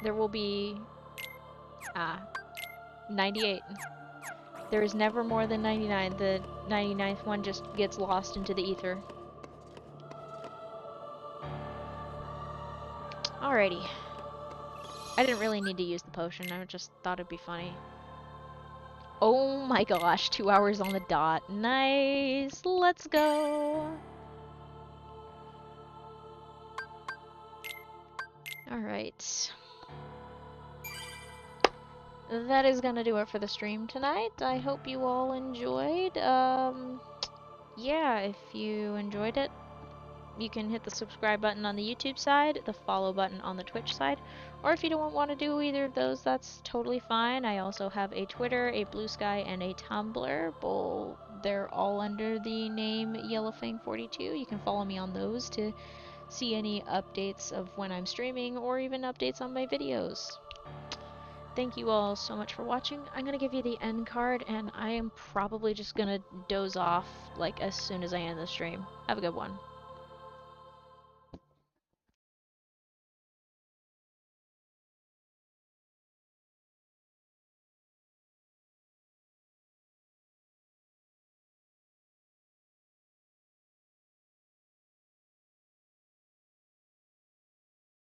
there will be 98. There is never more than 99. The 99th one just gets lost into the ether. Alrighty. I didn't really need to use the potion, I just thought it'd be funny. Oh my gosh, 2 hours on the dot. Nice! Let's go! Alright. That is gonna do it for the stream tonight. I hope you all enjoyed. Yeah, if you enjoyed it, you can hit the subscribe button on the YouTube side, the follow button on the Twitch side, or if you don't want to do either of those, that's totally fine. I also have a Twitter, a Blue Sky, and a Tumblr. They're all under the name Yellowfang42. You can follow me on those to see any updates of when I'm streaming or even updates on my videos. Thank you all so much for watching. I'm gonna give you the end card, and I am probably just gonna doze off like as soon as I end the stream. Have a good one.